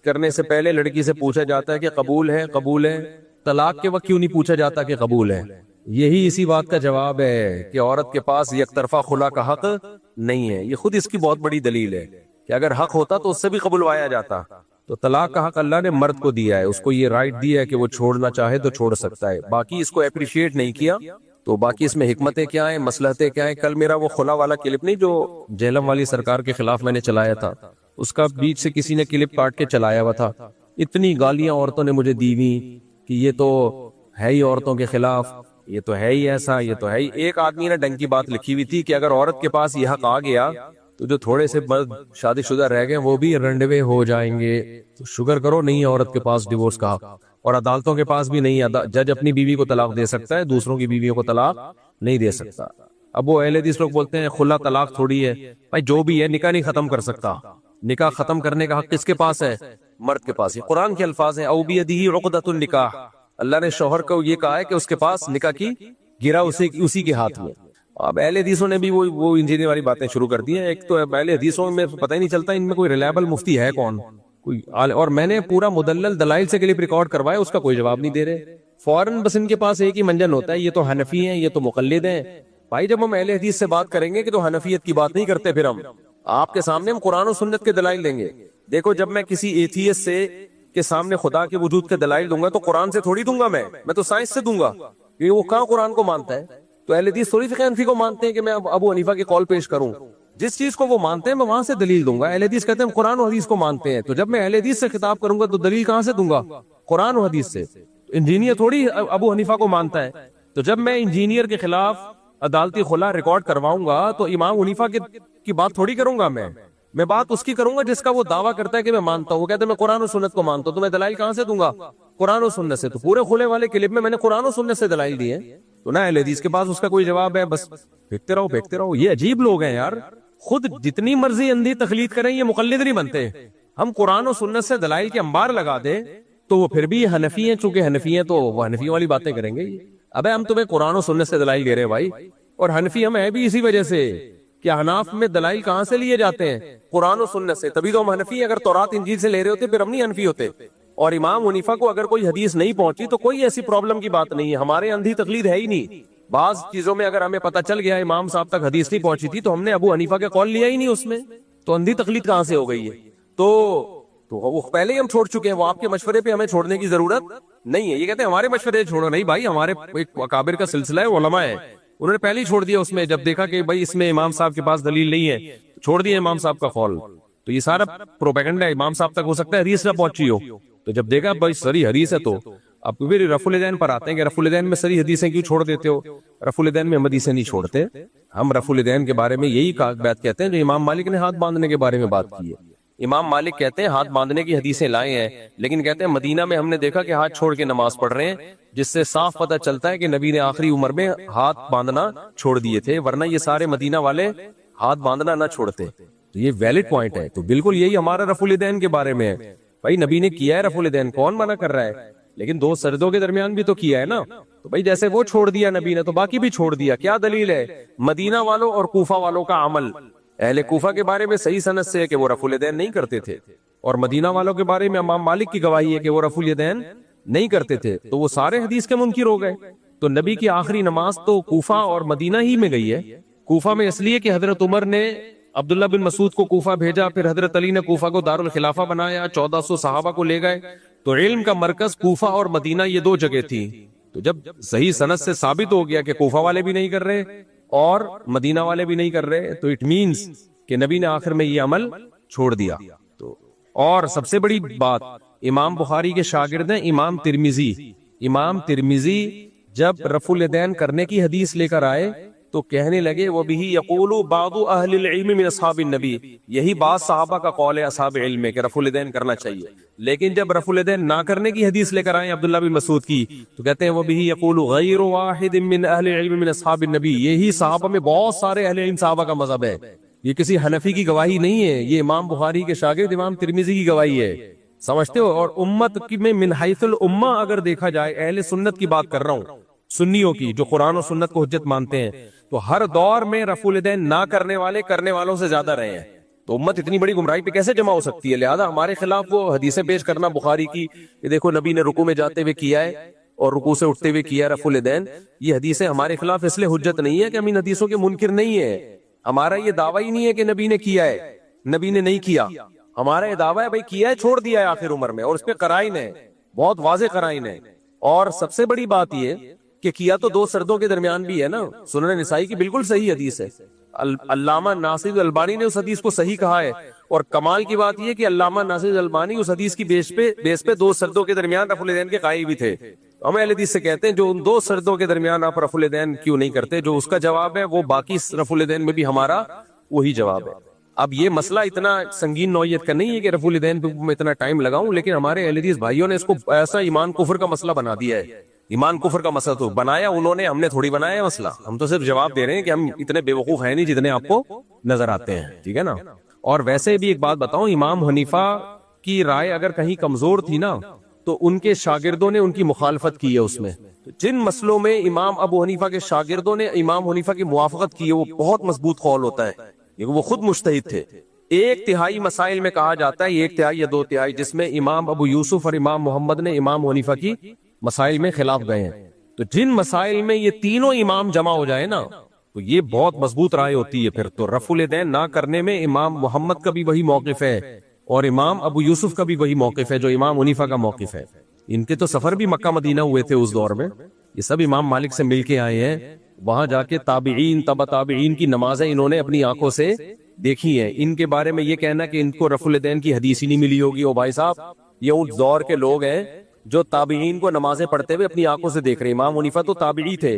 کرنے سے پہلے لڑکی سے پوچھا جاتا ہے کہ قبول ہے قبول ہے، طلاق کے وقت کیوں نہیں پوچھا جاتا کہ قبول ہے؟ یہی اسی بات کا جواب ہے کہ عورت کے پاس یک طرفہ خلا کا حق نہیں ہے۔ یہ خود اس کی بہت بڑی دلیل ہے کہ اگر حق ہوتا تو اس سے بھی قبولوایا جاتا۔ تو طلاق کا حق اللہ نے مرد کو دیا ہے، اس کو یہ رائٹ دیا ہے کہ وہ چھوڑنا چاہے تو چھوڑ سکتا ہے، باقی اس کو اپریشیٹ نہیں کیا تو باقی اس میں حکمتیں کیا ہیں، مصلحتیں کیا ہیں۔ کل میرا وہ خلا والا کلپ نہیں جو جہلم والی سرکار کے خلاف میں نے چلایا تھا، اس کا بیچ سے کسی نے کلپ کاٹ کے چلایا ہوا تھا، اتنی گالیاں عورتوں نے مجھے دی ہوئی کہ یہ تو ہے ہی عورتوں کے خلاف، یہ تو ہے ہی ایسا، یہ تو ہے ہی۔ ایک آدمی نے ڈنگ کی بات لکھی ہوئی تھی کہ اگر عورت کے پاس یہ حق آ گیا تو جو تھوڑے سے مرد شادی شدہ رہ گئے وہ بھی رنڈوے ہو جائیں گے۔ تو شکر کرو نہیں عورت کے پاس ڈیورس کا حق، اور عدالتوں کے پاس بھی نہیں، جج اپنی بیوی کو طلاق دے سکتا ہے، دوسروں کی بیویوں کو طلاق نہیں دے سکتا۔ اب وہ اہل حدیث لوگ بولتے ہیں خلا طلاق تھوڑی ہے، بھائی جو بھی ہے نکاح نہیں ختم کر سکتا، نکاح ختم کرنے کا حق کس کے پاس ہے؟ مرد کے پاس۔ یہ قرآن کے الفاظ ہیں، او بیدہ عقدۃ النکاح، اللہ نے شوہر کو یہ کہا ہے کہ اس کے پاس نکاح کی گرا اسی کے ہاتھ میں۔ اب اہل حدیثوں نے بھی وہ انجینئر والی باتیں شروع کر دی ہیں۔ ایک تو اہل حدیثوں میں پتہ ہی نہیں چلتا ان میں کوئی ریلائبل مفتی ہے کون، اور میں نے پورا مدلل دلائل سے کلپ ریکارڈ کروایا، اس کا کوئی جواب نہیں دے رہے، فوراً بس ان کے پاس ایک ہی منجن ہوتا ہے، یہ تو حنفی ہیں، یہ تو مقلد ہیں۔ بھائی جب ہم اہل حدیث سے بات کریں گے کہ تو حنفیت کی بات نہیں کرتے، پھر ہم آپ کے سامنے ہم قرآن و سنت کے دلائل دیں گے۔ دیکھو جب میں کسی ایتھیسٹ سے کے سامنے خدا کے وجود کے دلائل دوں گا تو قرآن سے تھوڑی دوں گا، میں تو سائنس سے دوں گا، کیونکہ وہ کہاں قرآن کو مانتا ہے۔ تو اہل حدیث تھوڑی فقہ حنفی کو مانتے ہیں کہ میں ابو حنیفہ کی قول پیش کروں، جس چیز کو وہ مانتے ہیں میں وہاں سے دلیل دوں گا۔ اہل حدیث کہتے ہیں ہم قرآن و حدیث کو مانتے ہیں، تو جب میں اہل حدیث سے خطاب کروں گا تو دلیل کہاں سے دوں گا؟ قرآن و حدیث سے۔ انجینئر تھوڑی ابو حنیفہ کو مانتا ہے، تو جب میں انجینئر کے خلاف عدالتی خلا ریکارڈ کرواؤں گا تو امام حنیفہ کی بات تھوڑی کروں گا، میں بات اس کی کروں گا جس کا وہ دعویٰ کرتا ہے کہ میں مانتا ہوں۔ وہ کہتا ہے میں قرآن و سنت کو مانتا ہوں، تو میں دلائل کہاں سے دوں گا؟ قرآن و سنت سے۔ تو پورے کھلے والے کلپ میں نے قرآن و سنت سے دلائل دی ہیں، تو نہ اہل حدیث کے پاس اس کا کوئی جواب ہے، بس پھینکتے رہو۔ یہ عجیب لوگ ہیں یار، خود جتنی مرضی اندھی تقلید کریں یہ مقلد نہیں بنتے۔ ہم قرآن و سنت سے دلائل کے انبار لگا دیں تو وہ پھر بھی حنفی ہیں، چونکہ حنفی ہیں تو وہ حنفی والی باتیں کریں گے۔ ابے ہم تمہیں قرآن و سنت سے دلائل دے رہے ہیں بھائی، اور حنفی ہم ہے بھی اسی وجہ سے کہ حناف میں دلائل کہاں سے لیے جاتے ہیں؟ قرآن و سنت سے، تبھی تو ہم حنفی ہیں۔ اگر تورات انجیل سے لے رہے ہوتے پھر ہم نہیں حنفی ہوتے۔ اور امام حنیفہ کو اگر کوئی حدیث نہیں پہنچی تو کوئی ایسی پرابلم کی بات نہیں ہے، ہمارے اندھی تقلید ہے ہی نہیں۔ بعض چیزوں میں اگر ہمیں پتہ چل گیا امام صاحب تک حدیث نہیں پہنچی تھی تو ہم نے ابو حنیفہ کے قول لیا ہی نہیں اس میں، تو اندھی تقلید کہاں سے ہو گئی ہے؟ تو وہ پہلے ہی ہم چھوڑ چکے ہیں، وہ آپ کے مشورے پہ ہمیں چھوڑنے کی ضرورت نہیں ہے۔ یہ کہتے ہیں ہمارے مشورے چھوڑو، نہیں بھائی، ہمارے ایک اکابر کا سلسلہ ہے، علماء ہے، انہوں نے پہلے ہی چھوڑ دیا اس میں، جب دیکھا کہ بھائی اس میں امام صاحب کے پاس دلیل نہیں ہے چھوڑ دیا امام صاحب کا قول۔ تو یہ سارا پروپیگنڈا ہے، امام صاحب تک ہو سکتا ہے حدیث نہ پہنچی ہو، تو جب دیکھا بھائی صریح حدیث ہے تو اب پھر رفع الدین پر آتے ہیں کہ رفع الدین میں صریح حدیثیں کیوں چھوڑ دیتے ہو؟ رفع الدین میں ہم حدیثیں نہیں چھوڑتے، ہم رفع الدین کے بارے میں یہی بات کہتے ہیں جو امام مالک نے ہاتھ باندھنے کے بارے میں بات کی ہے۔ امام مالک کہتے ہیں ہاتھ باندھنے کی حدیثیں لائے ہیں، لیکن کہتے ہیں مدینہ میں ہم نے دیکھا کہ ہاتھ چھوڑ کے نماز پڑھ رہے ہیں، جس سے صاف پتہ چلتا ہے کہ نبی نے آخری عمر میں ہاتھ باندھنا چھوڑ دیے تھے، ورنہ یہ سارے مدینہ والے ہاتھ باندھنا نہ چھوڑتے۔ تو یہ ویلڈ پوائنٹ ہے، تو بالکل یہی ہمارا رفع الدین کے بارے میں ہے۔ بھائی نبی نے کیا ہے رفع الدین، کون منع کر رہا ہے؟ لیکن دو سردوں کے درمیان بھی تو کیا ہے نا، تو بھائی جیسے وہ چھوڑ دیا نبی نے تو باقی بھی چھوڑ دیا۔ کیا دلیل ہے؟ مدینہ والوں اور کوفہ والوں کا عمل، اہل کوفہ کے بارے میں صحیح سند سے ہے کہ وہ رفع الیدین نہیں کرتے تھے، اور مدینہ والوں کے بارے میں امام مالک کی گواہی ہے کہ وہ رفع الیدین نہیں کرتے تھے، تو وہ سارے حدیث کے منکر ہو گئے۔ تو نبی کی آخری نماز تو کوفہ اور مدینہ ہی میں گئی ہے۔ کوفہ میں اس لیے کہ حضرت عمر نے عبداللہ بن مسعود کو کوفہ بھیجا، پھر حضرت علی نے کوفہ کو دارالخلافہ بنایا، 1400 صحابہ کو لے گئے، تو علم کا مرکز کوفہ اور مدینہ یہ دو جگہ تھی۔ تو جب صحیح سند سے ثابت ہو گیا کہ کوفہ والے بھی نہیں کر رہے اور مدینہ والے بھی نہیں کر رہے، تو اٹ مینز کہ نبی نے آخر میں یہ عمل چھوڑ دیا۔ تو اور سب سے بڑی بات، امام بخاری کے شاگرد ہیں امام ترمذی۔ امام ترمذی جب رفع الیدین کرنے کی حدیث لے کر آئے تو کہنے لگے وَبِهِ يَقُولُ بَعْضُ أَهْلِ الْعِلْمِ مِنْ أَصْحَابِ النَّبِي، یہی بعض صحابہ کا قول ہے اصحاب علم میں کہ رفع الیدین کرنا چاہیے۔ لیکن جب رفع الیدین نہ کرنے کی حدیث لے کر آئے عبداللہ بن مسعود کی تو کہتے ہیں وَبِهِ يَقُولُ غَيْرُ وَاحِدٍ مِنْ أَهْلِ الْعِلْمِ مِنْ أَصْحَابِ النَّبِي، یہی صحابہ میں بہت سارے اہل علم صحابہ کا مذہب ہے، یہ کسی حنفی کی گواہی نہیں ہے، یہ امام بخاری کے شاگرد امام ترمذی کی گواہی ہے، سمجھتے ہو؟ اور امت میں من حیث الامہ اگر دیکھا جائے، اہل سنت کی بات کر رہا ہوں، سنیوں کی جو قرآن و سنت کو حجت مانتے ہیں، تو ہر دور میں رفع الیدین نہ کرنے والے کرنے والوں سے زیادہ رہے ہیں۔ تو امت اتنی بڑی گمراہی پہ کیسے جمع ہو سکتی ہے؟ لہذا ہمارے خلاف وہ حدیثیں پیش کرنا بخاری کی کہ دیکھو نبی نے رکوع میں جاتے ہوئے کیا ہے اور رکوع سے اٹھتے ہوئے کیا رفع الیدین، یہ حدیثیں ہمارے خلاف اس لیے حجت نہیں ہے کہ ہم ان حدیثوں کے منکر نہیں ہیں۔ ہمارا یہ دعویٰ ہی نہیں ہے کہ نبی نے کیا ہے، نبی نے نہیں کیا، ہمارا یہ دعویٰ ہے بھائی کیا ہے، چھوڑ دیا ہے آخر عمر میں، اور اس پہ قرائن ہے، بہت واضح قرائن ہے۔ اور سب سے بڑی بات یہ کہ کیا تو دو سردوں کے درمیان بھی ہے نا، سنن نسائی کی بالکل صحیح حدیث ہے، علامہ ناصر البانی نے اس حدیث کو صحیح کہا ہے، اور کمال کی بات یہ کہ علامہ ناصر البانی اس حدیث کی بیس پہ دو سردوں کے درمیان رفع الیدین کے قائل بھی تھے۔ ہم اہل حدیث سے کہتے ہیں جو ان دو سردوں کے درمیان آپ رفع الیدین کیوں نہیں کرتے، جو اس کا جواب ہے وہ باقی رفع الیدین میں بھی ہمارا وہی جواب ہے۔ اب یہ مسئلہ اتنا سنگین نوعیت کا نہیں ہے کہ رفع الیدین پہ میں اتنا ٹائم لگاؤں، لیکن ہمارے اہل حدیث بھائیوں نے اس کو ایسا ایمان کفر کا مسئلہ بنا دیا ہے۔ ایمان کفر کا مسئلہ تو بنایا انہوں نے، ہم نے تھوڑی بنایا ہے مسئلہ، ہم تو صرف جواب دے رہے ہیں کہ ہم اتنے بے وقوف ہیں نہیں جتنے آپ کو نظر آتے ہیں، ٹھیک ہے نا۔ اور ویسے بھی ایک بات بتاؤں، امام حنیفہ کی رائے اگر کہیں کمزور تھی نا تو ان کے شاگردوں نے ان کی مخالفت کی ہے اس میں۔ جن مسئلوں میں امام ابو حنیفہ کے شاگردوں نے امام حنیفہ کی موافقت کی ہے وہ بہت مضبوط قول ہوتا ہے، کیونکہ وہ خود مجتہد تھے۔ 1/3 مسائل میں کہا جاتا ہے 1/3 یا 2/3 جس میں امام ابو یوسف اور امام محمد نے امام حنیفہ کی مسائل میں خلاف گئے ہیں، تو جن مسائل میں یہ تینوں امام جمع ہو جائے نا تو یہ بہت مضبوط رائے ہوتی ہے۔ پھر تو رفع الیدین نہ کرنے میں امام محمد کا بھی وہی موقف ہے اور امام ابو یوسف کا بھی وہی موقف ہے جو امام حنیفہ کا موقف ہے۔ ان کے تو سفر بھی مکہ مدینہ ہوئے تھے اس دور میں، یہ سب امام مالک سے مل کے آئے ہیں، وہاں جا کے تابعین تبع تابعین کی نمازیں انہوں نے اپنی آنکھوں سے دیکھی ہیں۔ ان کے بارے میں یہ کہنا کہ ان کو رفع الیدین کی حدیث ہی نہیں ملی ہوگی، او بھائی صاحب یہ اس دور کے لوگ ہیں جو تابعین کو نمازیں پڑھتے ہوئے اپنی آنکھوں سے دیکھ رہے۔ امام حنیفہ تو تابعی تھے،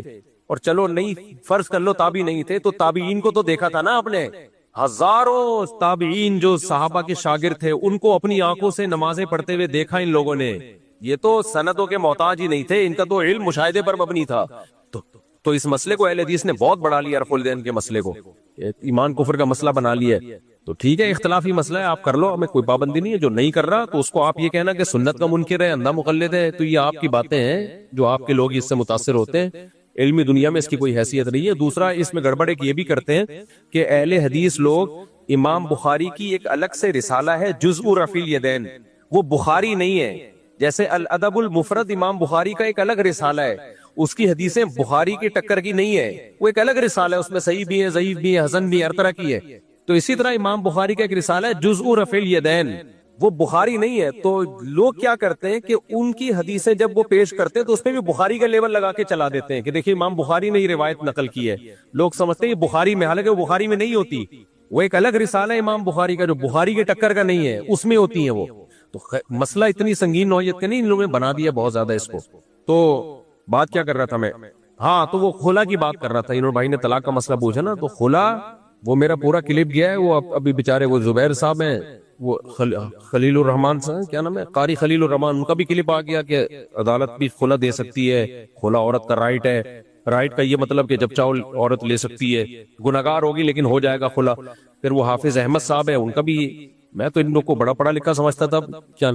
اور چلو نہیں فرض کر لو تابعی نہیں تھے تو تابعین کو تو دیکھا تھا نا آپ نے، ہزاروں تابعین جو صحابہ کے شاگرد تھے ان کو اپنی آنکھوں سے نمازیں پڑھتے ہوئے دیکھا ان لوگوں نے۔ یہ تو سندوں کے محتاج ہی نہیں تھے، ان کا تو علم مشاہدے پر مبنی تھا۔ تو اس مسئلے کو اہل حدیث نے بہت بڑھا لیا، رفع الیدین کے مسئلے کو ایمان کفر کا مسئلہ بنا لیا ہے۔ تو ٹھیک ہے اختلافی مسئلہ ہے، آپ کر لو، ہمیں کوئی پابندی نہیں ہے۔ جو نہیں کر رہا تو اس کو آپ یہ کہنا کہ سنت کا منکر ہے، اندھا مقلد ہے، تو یہ آپ کی باتیں ہیں جو آپ کے لوگ اس سے متاثر ہوتے ہیں، علمی دنیا میں اس کی کوئی حیثیت نہیں ہے۔ دوسرا اس میں گڑبڑ ایک یہ بھی کرتے ہیں کہ اہل حدیث لوگ امام بخاری کی ایک الگ سے رسالہ ہے جزء رفع الیدین، وہ بخاری نہیں ہے، جیسے الادب المفرد امام بخاری کا ایک الگ رسالہ ہے، اس کی حدیثیں بخاری کی ٹکر کی نہیں ہے، وہ ایک الگ رسالہ ہے، اس میں صحیح بھی ہے، ضعیف بھی ہے، حسن بھی ہے، ہر طرح کی ہے۔ تو اسی طرح امام بخاری کا ایک رسالہ ہے جزء رفع الیدین، وہ بخاری نہیں ہے۔ تو لوگ کیا کرتے ہیں کہ ان کی حدیثیں جب وہ پیش کرتے ہیں تو اس پہ بھی بخاری کا لیول لگا کے چلا دیتے ہیں کہ دیکھیں امام بخاری نے یہ روایت نقل کی ہے، لوگ سمجھتے ہیں یہ بخاری میں، حالانکہ وہ بخاری میں نہیں ہوتی، وہ ایک الگ رسالہ ہے امام بخاری کا جو بخاری کے ٹکر کا نہیں ہے، اس میں ہوتی ہیں وہ۔ تو مسئلہ اتنی سنگین نوعیت کا نہیں، ان لوگوں نے بنا دیا بہت زیادہ اس کو۔ تو بات کیا کر رہا تھا میں؟ ہاں تو وہ خلا کی بات کر رہا تھا، انہوں بھائی نے طلاق کا مسئلہ پوچھا نا، تو خلا وہ میرا پورا کلپ گیا ہے، وہ ابھی بیچارے وہ زبیر صاحب ہیں، وہ خلیل الرحمان صاحب کیا نام ہے، قاری خلیل الرحمان، ان کا بھی کلپ آ گیا کہ عدالت بھی خلا دے سکتی ہے، خلا عورت کا رائٹ ہے، رائٹ کا یہ مطلب کہ جب چاہو عورت لے سکتی ہے، گناہگار ہوگی لیکن ہو جائے گا خلا۔ پھر وہ حافظ احمد صاحب ہے، ان کا بھی، میں تو ان لوگ کو بڑا پڑھا لکھا سمجھتا تھا، کیا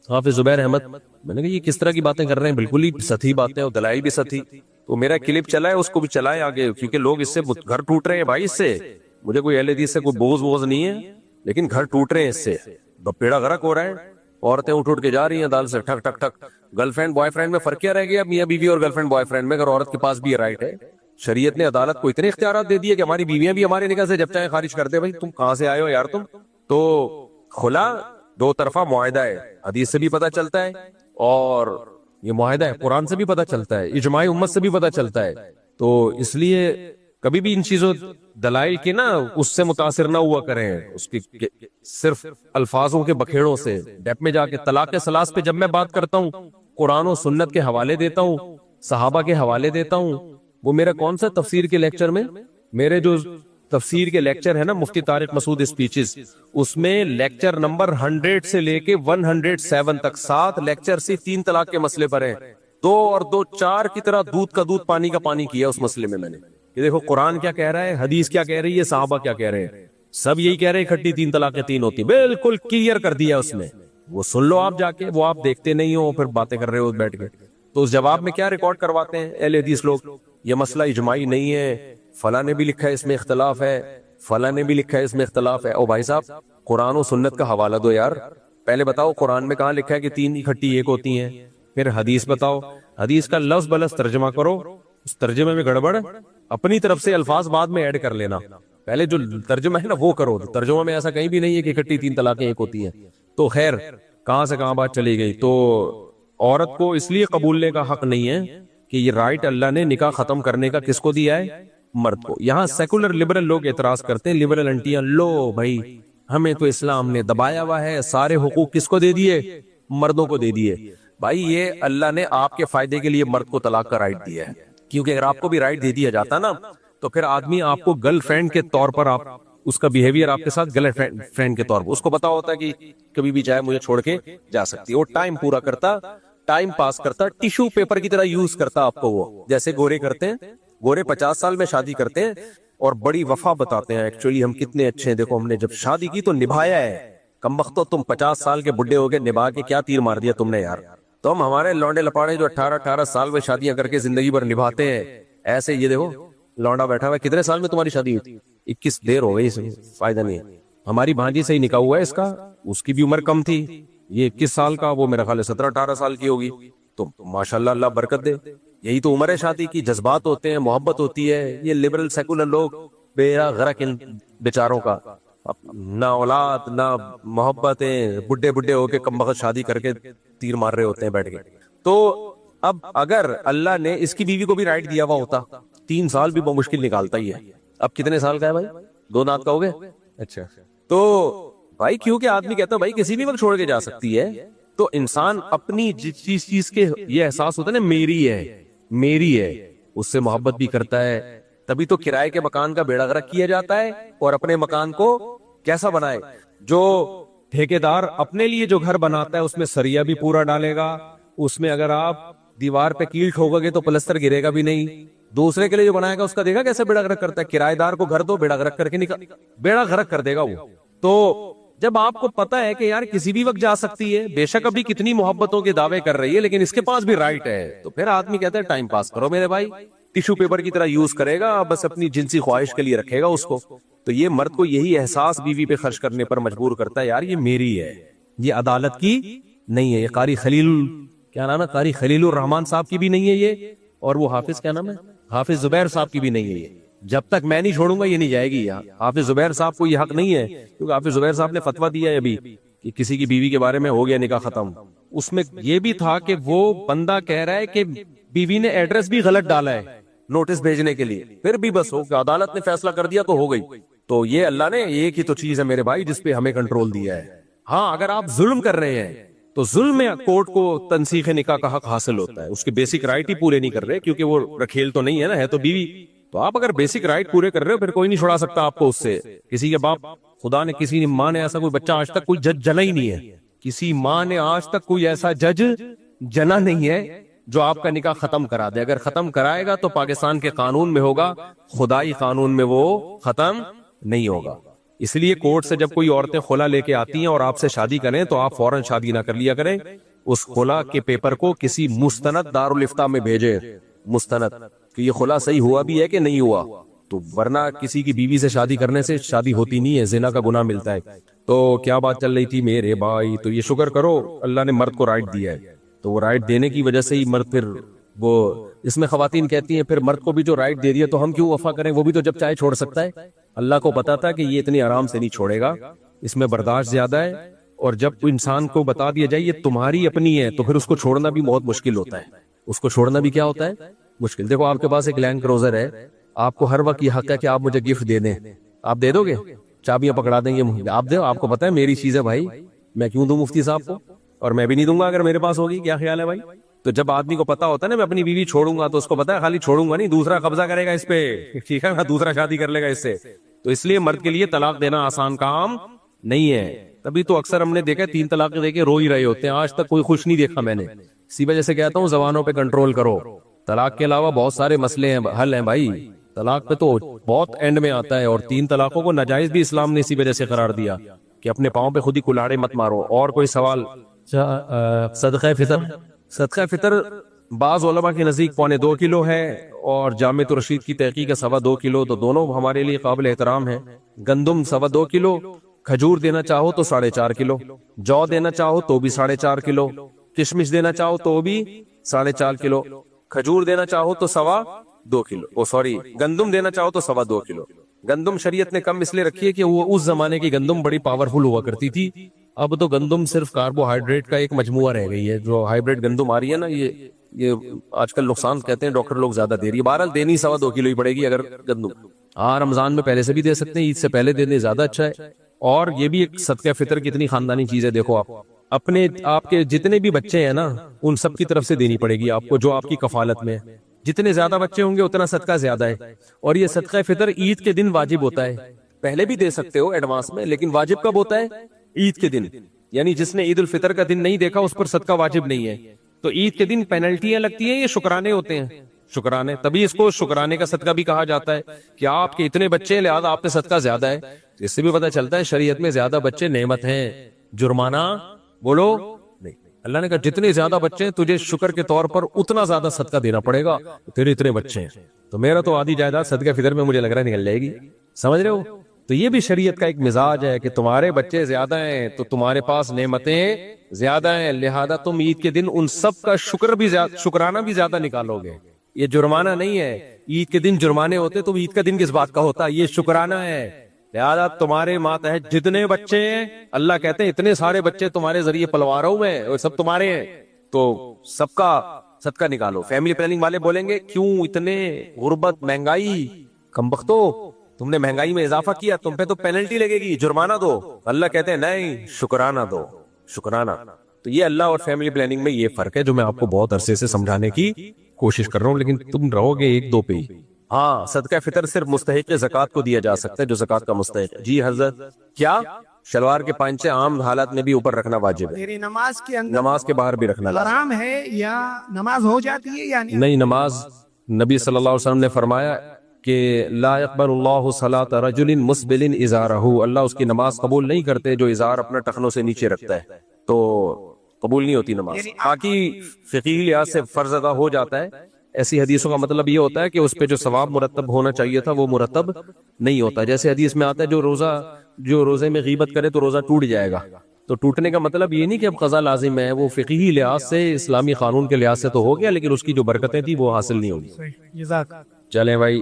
حافظ زبیر احمد، میں نے کہا یہ کس طرح کی باتیں کر رہے ہیں، بالکل ہی سطحی باتیں اور دلائل بھی سطحی۔ تو میرا کلپ چلا ہے، اس کو بھی چلائے آگے، کیونکہ لوگ اس سے گھر ٹوٹ رہے ہیں بھائی، اس سے مجھے کوئی اہل حدیث سے کوئی بوجھ نہیں ہے، لیکن گھر ٹوٹ رہے ہیں اس سے، بیڑا غرق ہو رہا ہے، عورتیں اٹھ کے جا رہی ہیں عدالت سے ٹھک ٹھک ٹھک۔ گرل فرینڈ بوائے فرینڈ میں فرق کیا رہ گیا؟ میاں بیوی اور گرل فرینڈ بوائے فرینڈ میں اگر عورت کے پاس بھی یہ رائٹ ہے، شریعت نے عدالت کو اتنے اختیارات دے دیے کہ ہماری بیویاں بھی ہمارے نکاح سے جب چاہیں خارج کر دے۔ بھائی تم کہاں سے آئے ہو یار تم؟ تو خلا دو طرفہ معاہدہ ہے، حدیث سے بھی پتہ چلتا ہے اور یہ معاہدہ ہے قرآن سے بھی پتہ چلتا ہے، اجماع امت سے بھی پتہ چلتا ہے۔ تو اس لیے کبھی بھی ان چیزوں دلائل کے نا اس سے متاثر نہ ہوا کریں، اس کی صرف الفاظوں کے بکھیڑوں سے۔ ڈیپ میں جا کے طلاق ثلاث پہ جب میں بات کرتا ہوں، قرآن و سنت کے حوالے دیتا ہوں، صحابہ کے حوالے دیتا ہوں۔ وہ میرا کون سا تفسیر کے لیکچر میں، میرے جو تفسیر کے لیکچر ہے نا مفتی طارق مسعود اسپیچز، اس میں لیکچر نمبر 100 سے لے کے 107 تک 7 لیکچر سے 3 طلاق کے مسئلے پر ہیں۔ 2 اور 2 4 کی طرح دودھ کا دودھ پانی کا پانی کیا اس مسئلے میں نے کہ دیکھو قرآن کیا کہہ رہا ہے، حدیث کیا کہہ رہی ہے، صحابہ کیا کہہ رہے ہیں۔ سب یہی کہہ رہے ہیں اکٹھی 3 طلاقیں 3 ہوتی، بالکل کلیئر کر دیا اس میں۔ وہ سن لو آپ جا کے، وہ آپ دیکھتے نہیں ہو پھر باتیں کر رہے ہو بیٹھ کے۔ تو اس جواب میں کیا ریکارڈ کرواتے ہیں اہل حدیث لوگ؟ یہ مسئلہ اجماعی نہیں ہے، فلاں نے بھی لکھا ہے اس میں اختلاف ہے، فلاں نے بھی لکھا ہے اس میں اختلاف ہے۔ او بھائی صاحب قرآن و سنت کا حوالہ دو یار، پہلے بتاؤ قرآن میں کہاں لکھا ہے کہ 3 اکٹھی 1 ہوتی ہیں، پھر حدیث بتاؤ، حدیث کا لفظ بلفظ ترجمہ کرو، اس ترجمے میں گڑبڑ اپنی طرف سے الفاظ بعد میں ایڈ کر لینا، پہلے جو ترجمہ ہے نا وہ کرو۔ ترجمہ میں ایسا کہیں بھی نہیں ہے کہ اکٹھی 3 طلاقیں 1 ہوتی ہیں۔ تو خیر کہاں سے کہاں بات چلی گئی۔ تو عورت کو اس لیے قبولنے کا حق نہیں ہے کہ یہ رائٹ اللہ نے نکاح ختم کرنے کا کس کو دیا ہے؟ مرد کو۔ یہاں سیکولر لبرل لوگ اعتراض کرتے ہیں، لبرل انٹیاں، لو بھائی ہمیں تو اسلام نے دبایا ہوا ہے، سارے حقوق کس کو دے دیے؟ مردوں کو دے دیے۔ بھائی یہ اللہ نے آپ کے فائدے کے لیے مرد کو طلاق کا رائٹ دیا ہے، کیونکہ اگر آپ کو بھی رائٹ دے دیا جاتا نا تو پھر آدمی آپ کو گرل فرینڈ کے طور پر، آپ اس کا بیہیویئر آپ کے ساتھ گرل فرینڈ کے طور پر، اس کو پتا ہوتا ہے کہ کبھی بھی چاہے مجھے چھوڑ کے جا سکتی ہے۔ وہ ٹائم پورا کرتا، ٹائم پاس کرتا، ٹیشو پیپر کی طرح یوز کرتا آپ کو، وہ جیسے گورے کرتے ہیں۔ گورے 50 سال میں شادی کرتے ہیں اور بڑی وفا بتاتے ہیں، ایکچولی ہم کتنے اچھے ہیں، دیکھو ہم نے جب شادی کی تو نبھایا ہے۔ کم وقت تم 50 سال کے بڈھے ہو گئے، نبھا کے کیا تیر مار دیا تم نے یار۔ تو ہم ہمارے لونڈے لپاڑے جو 18 سال میں شادیاں کر کے زندگی بھر نبھاتے ہیں، ایسے یہ دیکھو لونڈا بیٹھا ہوا ہے، کتنے سال میں تمہاری شادی ہوئی تھی؟ 21 دیر ہو گئی، اس میں فائدہ نہیں ہے۔ ہماری بھانجی سے ہی نکاح ہوا ہے اس کا، اس کی بھی عمر کم تھی، یہ 21 سال کا، وہ میرا خیال ہے 17-18 سال کی ہوگی۔ تو ماشاءاللہ اللہ برکت دے، یہی تو عمر ہے شادی کی، جذبات ہوتے ہیں، محبت ہوتی ہے۔ یہ لبرل سیکولر لوگ بیڑا غرق ان بیچاروں کا، نہ اولاد نہ محبتیں، بڈھے بڈھے ہو کے کم وقت شادی کر کے تیر مار رہے ہوتے ہیں بیٹھ کے۔ تو اب اگر اللہ نے اس کی بیوی کو بھی رائٹ دیا ہوا ہوتا، 3 سال بھی بہت مشکل نکالتا ہی ہے۔ اب کتنے سال کا ہے بھائی؟ 2 دانت کا ہو گئے؟ اچھا، تو بھائی کیونکہ آدمی کہتا ہے بھائی کسی بھی وقت چھوڑ کے جا سکتی ہے، تو انسان اپنی جس چیز کے یہ احساس ہوتا ہے نا میری ہے، میری ہے، اس سے محبت بھی کرتا ہے۔ تبھی تو کرائے کے مکان کا بیڑا غرق کیا جاتا ہے، اور اپنے مکان کو کیسا بنائے؟ جو ٹھیکیدار اپنے لیے جو گھر بناتا ہے اس میں سریا بھی پورا ڈالے گا، اس میں اگر آپ دیوار پہ کیل ٹھوکو گے تو پلستر گرے گا بھی نہیں۔ دوسرے کے لیے جو بنائے گا اس کا دیکھا کیسے بیڑا غرق کرتا ہے۔ کرایہ دار کو گھر دو، بیڑا غرق کر کے بیڑا غرق کر دے گا وہ۔ تو جب آپ کو پتا ہے کہ یار کسی بھی وقت جا سکتی ہے، بے شک ابھی کتنی محبتوں کے دعوے کر رہی ہے لیکن اس کے پاس بھی رائٹ ہے، تو پھر آدمی کہتا ہے ٹائم پاس کرو میرے بھائی، ٹیشو پیپر کی طرح یوز کرے گا، بس اپنی جنسی خواہش کے لیے رکھے گا اس کو۔ تو یہ مرد کو یہی احساس بیوی پہ خرچ کرنے پر مجبور کرتا ہے، یار یہ میری ہے، یہ عدالت کی نہیں ہے۔ یہ قاری خلیل، کیا نام ہے، قاری خلیل الرحمان صاحب کی بھی نہیں ہے یہ، اور وہ حافظ کیا نام ہے، حافظ زبیر صاحب کی بھی نہیں ہے یہ۔ جب تک میں نہیں چھوڑوں گا یہ نہیں جائے گی یہاں۔ حافظ زبیر صاحب کو یہ حق نہیں ہے، کیونکہ حافظ زبیر صاحب نے فتویٰ دیا ہے ابھی کہ کسی کی بیوی کے بارے میں ہو گیا نکاح ختم، اس میں یہ بھی تھا کہ وہ بندہ کہہ رہا ہے کہ بیوی نے ایڈریس بھی غلط ڈالا ہے نوٹس بھیجنے کے لیے، پھر بھی بس ہو کہ عدالت نے فیصلہ کر دیا تو ہو گئی۔ تو یہ اللہ نے ایک ہی تو چیز ہے میرے بھائی جس پہ ہمیں کنٹرول دیا ہے۔ ہاں اگر آپ ظلم کر رہے ہیں تو ظلم میں کورٹ کو تنسیخ نکاح کا حق حاصل ہوتا ہے، اس کے بیسک رائٹ ہی پورے نہیں کر رہے، کیونکہ وہ رکھیل تو نہیں ہے نا، ہے تو بیوی۔ تو آپ اگر بیسک رائٹ پورے کر رہے ہو پھر کوئی نہیں چھڑا سکتا آپ کو اس سے۔ کسی کے باپ، خدا نے کسی ماں نے ایسا کوئی بچہ آج تک کوئی جج جنا ہی نہیں ہے، کسی ماں نے آج تک کوئی ایسا جج جنا نہیں ہے جو آپ کا نکاح ختم کرا دے۔ اگر ختم کرائے گا تو پاکستان کے قانون میں ہوگا، خدائی قانون میں وہ ختم نہیں ہوگا۔ اس لیے کورٹ سے جب کوئی عورتیں خلا لے کے آتی ہیں اور آپ سے شادی کریں تو آپ فوراً شادی نہ کر لیا کریں، اس خلا کے پیپر کو کسی مستند دارالافتاء میں بھیجیں، مستند کہ یہ خلا صحیح ہوا بھی ہے کہ نہیں ہوا۔ تو ورنہ کسی کی بیوی سے شادی کرنے سے شادی ہوتی نہیں ہے, زنا کا گناہ ملتا ہے. تو کیا بات چل رہی تھی میرے بھائی, تو یہ شکر کرو اللہ نے مرد کو رائٹ دیا ہے, تو وہ رائٹ دینے کی وجہ سے ہی مرد پھر وہ, اس میں خواتین کہتی ہیں پھر مرد کو بھی جو رائٹ دے دیا تو ہم کیوں وفا کریں, وہ بھی تو جب چاہے چھوڑ سکتا ہے. اللہ کو پتا تھا کہ یہ اتنی آرام سے نہیں چھوڑے گا, اس میں برداشت زیادہ ہے, اور جب انسان کو بتا دیا جائے یہ تمہاری اپنی ہے تو پھر اس کو چھوڑنا بھی بہت مشکل ہوتا ہے. اس کو چھوڑنا بھی کیا ہوتا ہے, مشکل. دیکھو آپ کے پاس ایک لینڈ کروزر ہے, آپ کو ہر وقت یہ حق ہے کہ آپ مجھے گفٹ دے دیں, آپ دے دو گے, چابیاں پکڑا دیں گے آپ دو, آپ کو پتا ہے میری چیز ہے بھائی, میں کیوں دوں مفتی صاحب کو, اور میں بھی نہیں دوں گا اگر میرے پاس ہوگی. کیا خیال ہے بھائی؟ تو جب آدمی کو پتا ہوتا ہے نا میں اپنی بیوی چھوڑوں گا تو اس کو پتا ہے خالی چھوڑوں گا نہیں, دوسرا قبضہ کرے گا اس پہ, ٹھیک ہے نا, دوسرا شادی کر لے گا اس سے. تو اس لیے مرد کے لیے طلاق دینا آسان کام نہیں ہے. تبھی تو اکثر ہم نے دیکھا 3 طلاقیں دے کے رو ہی رہے ہوتے ہیں, آج تک کوئی خوش نہیں دیکھا میں نے. اسی وجہ سے کہتا ہوں زبانوں پہ کنٹرول کرو. طلاق کے علاوہ بہت سارے مسئلے ہیں, حل ہیں بھائی. طلاق پہ تو بہت اینڈ میں آتا ہے, اور 3 طلاقوں کو ناجائز بھی اسلام نے اسی وجہ سے قرار دیا کہ اپنے پاؤں پہ خود ہی کلاڑے مت مارو. اور کوئی سوال؟ صدقہ فطر, صدقہ فطر بعض علماء کے نزدیک 1.25 کلو ہے, اور جامع رشید کی تحقیق ہے 2.25 کلو, تو دونوں ہمارے لیے قابل احترام ہیں. گندم 2.25 کلو, کھجور دینا چاہو تو 4.5 کلو, جو دینا چاہو تو بھی 4.5 کلو, کشمش دینا چاہو تو بھی 4.5 کلو, کھجور دینا چاہو تو 2.25 کلو, گندم دینا چاہو تو 2.25 کلو. گندم شریعت نے کم اس لیے رکھی ہے کہ وہ اس زمانے کی گندم بڑی پاورفل ہوا کرتی تھی. اب تو گندم صرف کاربوہائیڈریٹ کا ایک مجموعہ رہ گئی ہے. جو ہائیبریڈ گندم آ رہی ہے نا, یہ آج کل نقصان کہتے ہیں ڈاکٹر لوگ زیادہ دے رہی ہے. بہرحال دینی 2.25 کلو ہی پڑے گی اگر گندم. ہاں رمضان میں پہلے سے بھی دے سکتے ہیں, عید سے پہلے دے دیں زیادہ اچھا ہے. اور یہ بھی ایک صدقہ فطر کی اتنی خاندانی چیز ہے. دیکھو آپ کے جتنے بھی بچے ہیں نا ان سب کی طرف سے دینی پڑے گی آپ کو, جو آپ کی کفالت میں. جتنے زیادہ بچے ہوں گے اتنا صدقہ زیادہ ہے. اور یہ صدقہ فطر عید کے دن واجب ہوتا ہے. پہلے بھی دے سکتے ہو ایڈوانس میں, لیکن واجب کب ہوتا ہے؟ عید کے دن. یعنی جس نے عید الفطر کا دن نہیں دیکھا اس پر صدقہ واجب نہیں ہے. تو عید کے دن پینلٹیاں لگتی ہیں, یہ شکرانے ہوتے ہیں, شکرانے. تبھی اس کو شکرانے کا صدقہ بھی کہا جاتا ہے کہ آپ کے اتنے بچے ہیں لہذا آپ پہ صدقہ زیادہ ہے. اس سے بھی پتہ چلتا ہے شریعت میں زیادہ بچے نعمت ہیں, جرمانہ بولو نہیں. اللہ نے کہا جتنے زیادہ بچے ہیں تجھے شکر کے طور پر اتنا زیادہ صدقہ دینا پڑے گا, تیرے اتنے بچے ہیں. تو میرا تو آدھی جائیداد صدقہ فطر میں مجھے لگ رہا ہے نکل جائے گی, سمجھ رہے ہو؟ تو یہ بھی شریعت کا ایک مزاج ہے کہ تمہارے بچے زیادہ ہیں تو تمہارے پاس نعمتیں زیادہ ہیں, لہذا تم عید کے دن ان سب کا شکرانہ بھی زیادہ نکالو گے. یہ جرمانہ نہیں ہے. عید کے دن جرمانے ہوتے تو عید کا دن کس بات کا ہوتا؟ یہ شکرانہ ہے. لہذا تمہارے ماتحت جتنے بچے ہیں, اللہ کہتے ہیں اتنے سارے بچے تمہارے ذریعے پلوا رہا ہوں میں, اور سب تمہارے ہیں, تو سب کا صدقہ نکالو. فیملی پلاننگ والے بولیں گے کیوں اتنے غربت, مہنگائی, کمبختو, تم نے مہنگائی میں اضافہ کیا, تم پہ تو پینلٹی لگے گی, جرمانہ دو. اللہ کہتے ہیں نہیں, شکرانہ دو, شکرانہ. تو یہ اللہ اور فیملی پلاننگ میں یہ فرق ہے جو میں آپ کو بہت عرصے سے سمجھانے کی کوشش کر رہا ہوں, لیکن تم رہو گے 1-2 پہ ہی. ہاں صدقہ فطر صرف مستحق زکوٰۃ کو دیا جا سکتا ہے جو زکوٰۃ کا مستحق ہے. جی حضرت, کیا شلوار کے پانچے عام حالات میں بھی اوپر رکھنا واجب ہے؟ میری نماز کے اندر نماز کے باہر بھی رکھنا لازم حرام ہے یا نماز ہو جاتی ہے یا نہیں. نماز نبی صلی اللہ علیہ وسلم نے فرمایا کہ لا يقبل اللہ صلاۃ رجل مسبل ازارہ, اللہ اس کی نماز قبول نہیں کرتے جو ازار اپنا ٹخنوں سے نیچے رکھتا ہے, تو قبول نہیں ہوتی نماز. باقی فقہی لحاظ سے فرض ادا ہو جاتا ہے. ایسی حدیثوں کا مطلب یہ ہوتا ہے کہ اس پہ جو ثواب مرتب ہونا چاہیے تھا وہ مرتب نہیں ہوتا. جیسے حدیث میں آتا ہے جو روزے میں غیبت کرے تو روزہ ٹوٹ جائے گا. تو ٹوٹنے کا مطلب یہ نہیں کہ اب قضا لازم ہے, وہ فقہی لحاظ سے اسلامی قانون کے لحاظ سے تو ہو گیا, لیکن اس کی جو برکتیں تھی وہ حاصل نہیں ہوگی. جزاک. چلیں بھائی,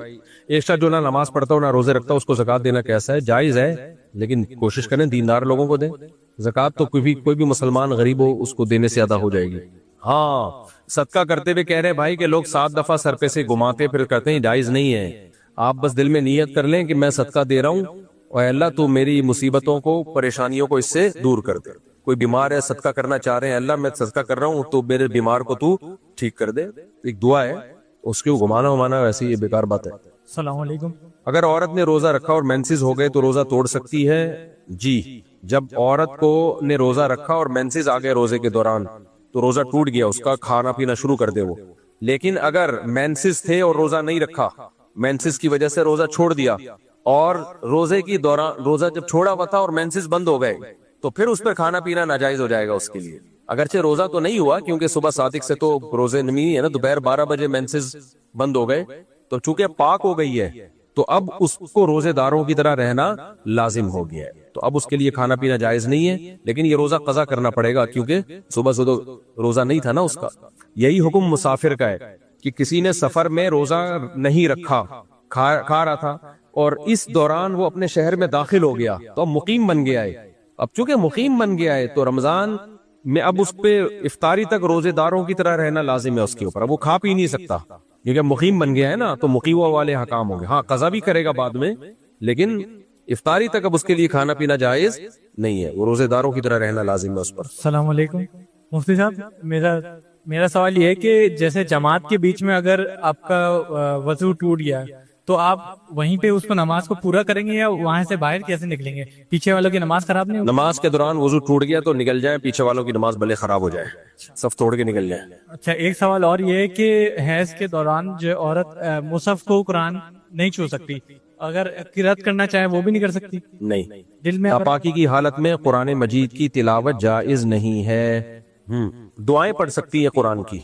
ایک شخص جو نہ نماز پڑھتا ہو نہ روزے رکھتا ہو اس کو زکوٰۃ دینا کیسا ہے؟ جائز ہے, لیکن کوشش کریں دیندار لوگوں کو دیں. زکوٰۃ تو کوئی بھی مسلمان غریب ہو اس کو دینے سے ادا ہو جائے گی. ہاں صدقہ کرتے ہوئے کہہ رہے بھائی کہ لوگ 7 دفعہ سر پہ سے گھماتے پھر کرتے ہیں, جائز نہیں ہے. آپ بس دل میں نیت کر لیں کہ میں صدقہ دے رہا ہوں اور اللہ تو میری مصیبتوں کو, پریشانیوں کو اس سے دور کر دے. کوئی بیمار ہے صدقہ کرنا چاہ رہے ہیں, اللہ میں صدقہ کر رہا ہوں تو میرے بیمار کو تو ٹھیک کر دے, ایک دعا ہے. اس کو گھمانا ویسے یہ بیکار بات ہے. السلام علیکم. اگر عورت نے روزہ رکھا اور مینسز ہو گئے تو روزہ توڑ سکتی ہے؟ جی, جب عورت کو نے روزہ رکھا اور مینسز آ گئے روزے کے دوران تو روزہ ٹوٹ گیا, اس کا کھانا پینا شروع کر دے وہ. لیکن اگر مینسز تھے اور روزہ نہیں رکھا, مینسز کی وجہ سے روزہ چھوڑ دیا, اور روزے کی دوران روزہ جب چھوڑا ہوا تھا اور مینسز بند ہو گئے تو پھر اس پر کھانا پینا ناجائز ہو جائے گا اس کے لیے. اگرچہ روزہ تو نہیں ہوا کیونکہ صبح صادق سے تو روزے نہیں ہے نا, دوپہر 12 بجے مینسز بند ہو گئے, تو چونکہ پاک ہو گئی ہے تو اب اس کو روزے داروں کی طرح رہنا لازم ہو گیا ہے. تو اب اس کے لیے کھانا پینا جائز نہیں ہے، لیکن یہ روزہ قضا کرنا پڑے گا کیونکہ صبح سے تو روزہ نہیں تھا نا اس کا. یہی حکم مسافر کا ہے کہ کسی نے سفر میں روزہ نہیں رکھا، کھا رہا تھا، اور اس دوران وہ اپنے شہر میں داخل ہو گیا تو اب مقیم بن گیا ہے. اب چونکہ مقیم بن گیا ہے تو رمضان میں اب اس پہ افطاری تک روزے داروں کی طرح رہنا لازم ہے اس کے اوپر. اب وہ کھا پی نہیں سکتا کیونکہ مقیم بن گیا ہے نا، تو مقیموں والے حکام ہوں گے. ہاں قضا بھی کرے گا بعد میں، لیکن افطاری تک اب اس کے لیے کھانا پینا جائز نہیں ہے، وہ روزے داروں کی طرح رہنا لازم ہے اس پر. السلام علیکم مفتی صاحب، میرا سوال یہ ہے کہ جیسے جماعت کے بیچ میں اگر آپ کا وضو ٹوٹ گیا تو آپ وہیں پہ اس کو نماز کو پورا کریں گے یا وہاں سے باہر کیسے نکلیں گے؟ پیچھے والوں کی نماز خراب نہیں ہوگی؟ نماز کے دوران وضو ٹوٹ گیا تو نکل جائیں، پیچھے والوں کی نماز بھلے خراب ہو جائے، صف توڑ کے نکل جائیں. اچھا، ایک سوال اور یہ ہے کہ حیض کے دوران جو عورت مصحف کو قرآن نہیں چھو سکتی، اگر قرأت کرنا چاہے وہ بھی نہیں کر سکتی؟ نہیں، دل میں ناپاکی کی حالت میں قرآن مجید کی تلاوت جائز نہیں ہے. دعائیں پڑھ سکتی ہے قرآن کی،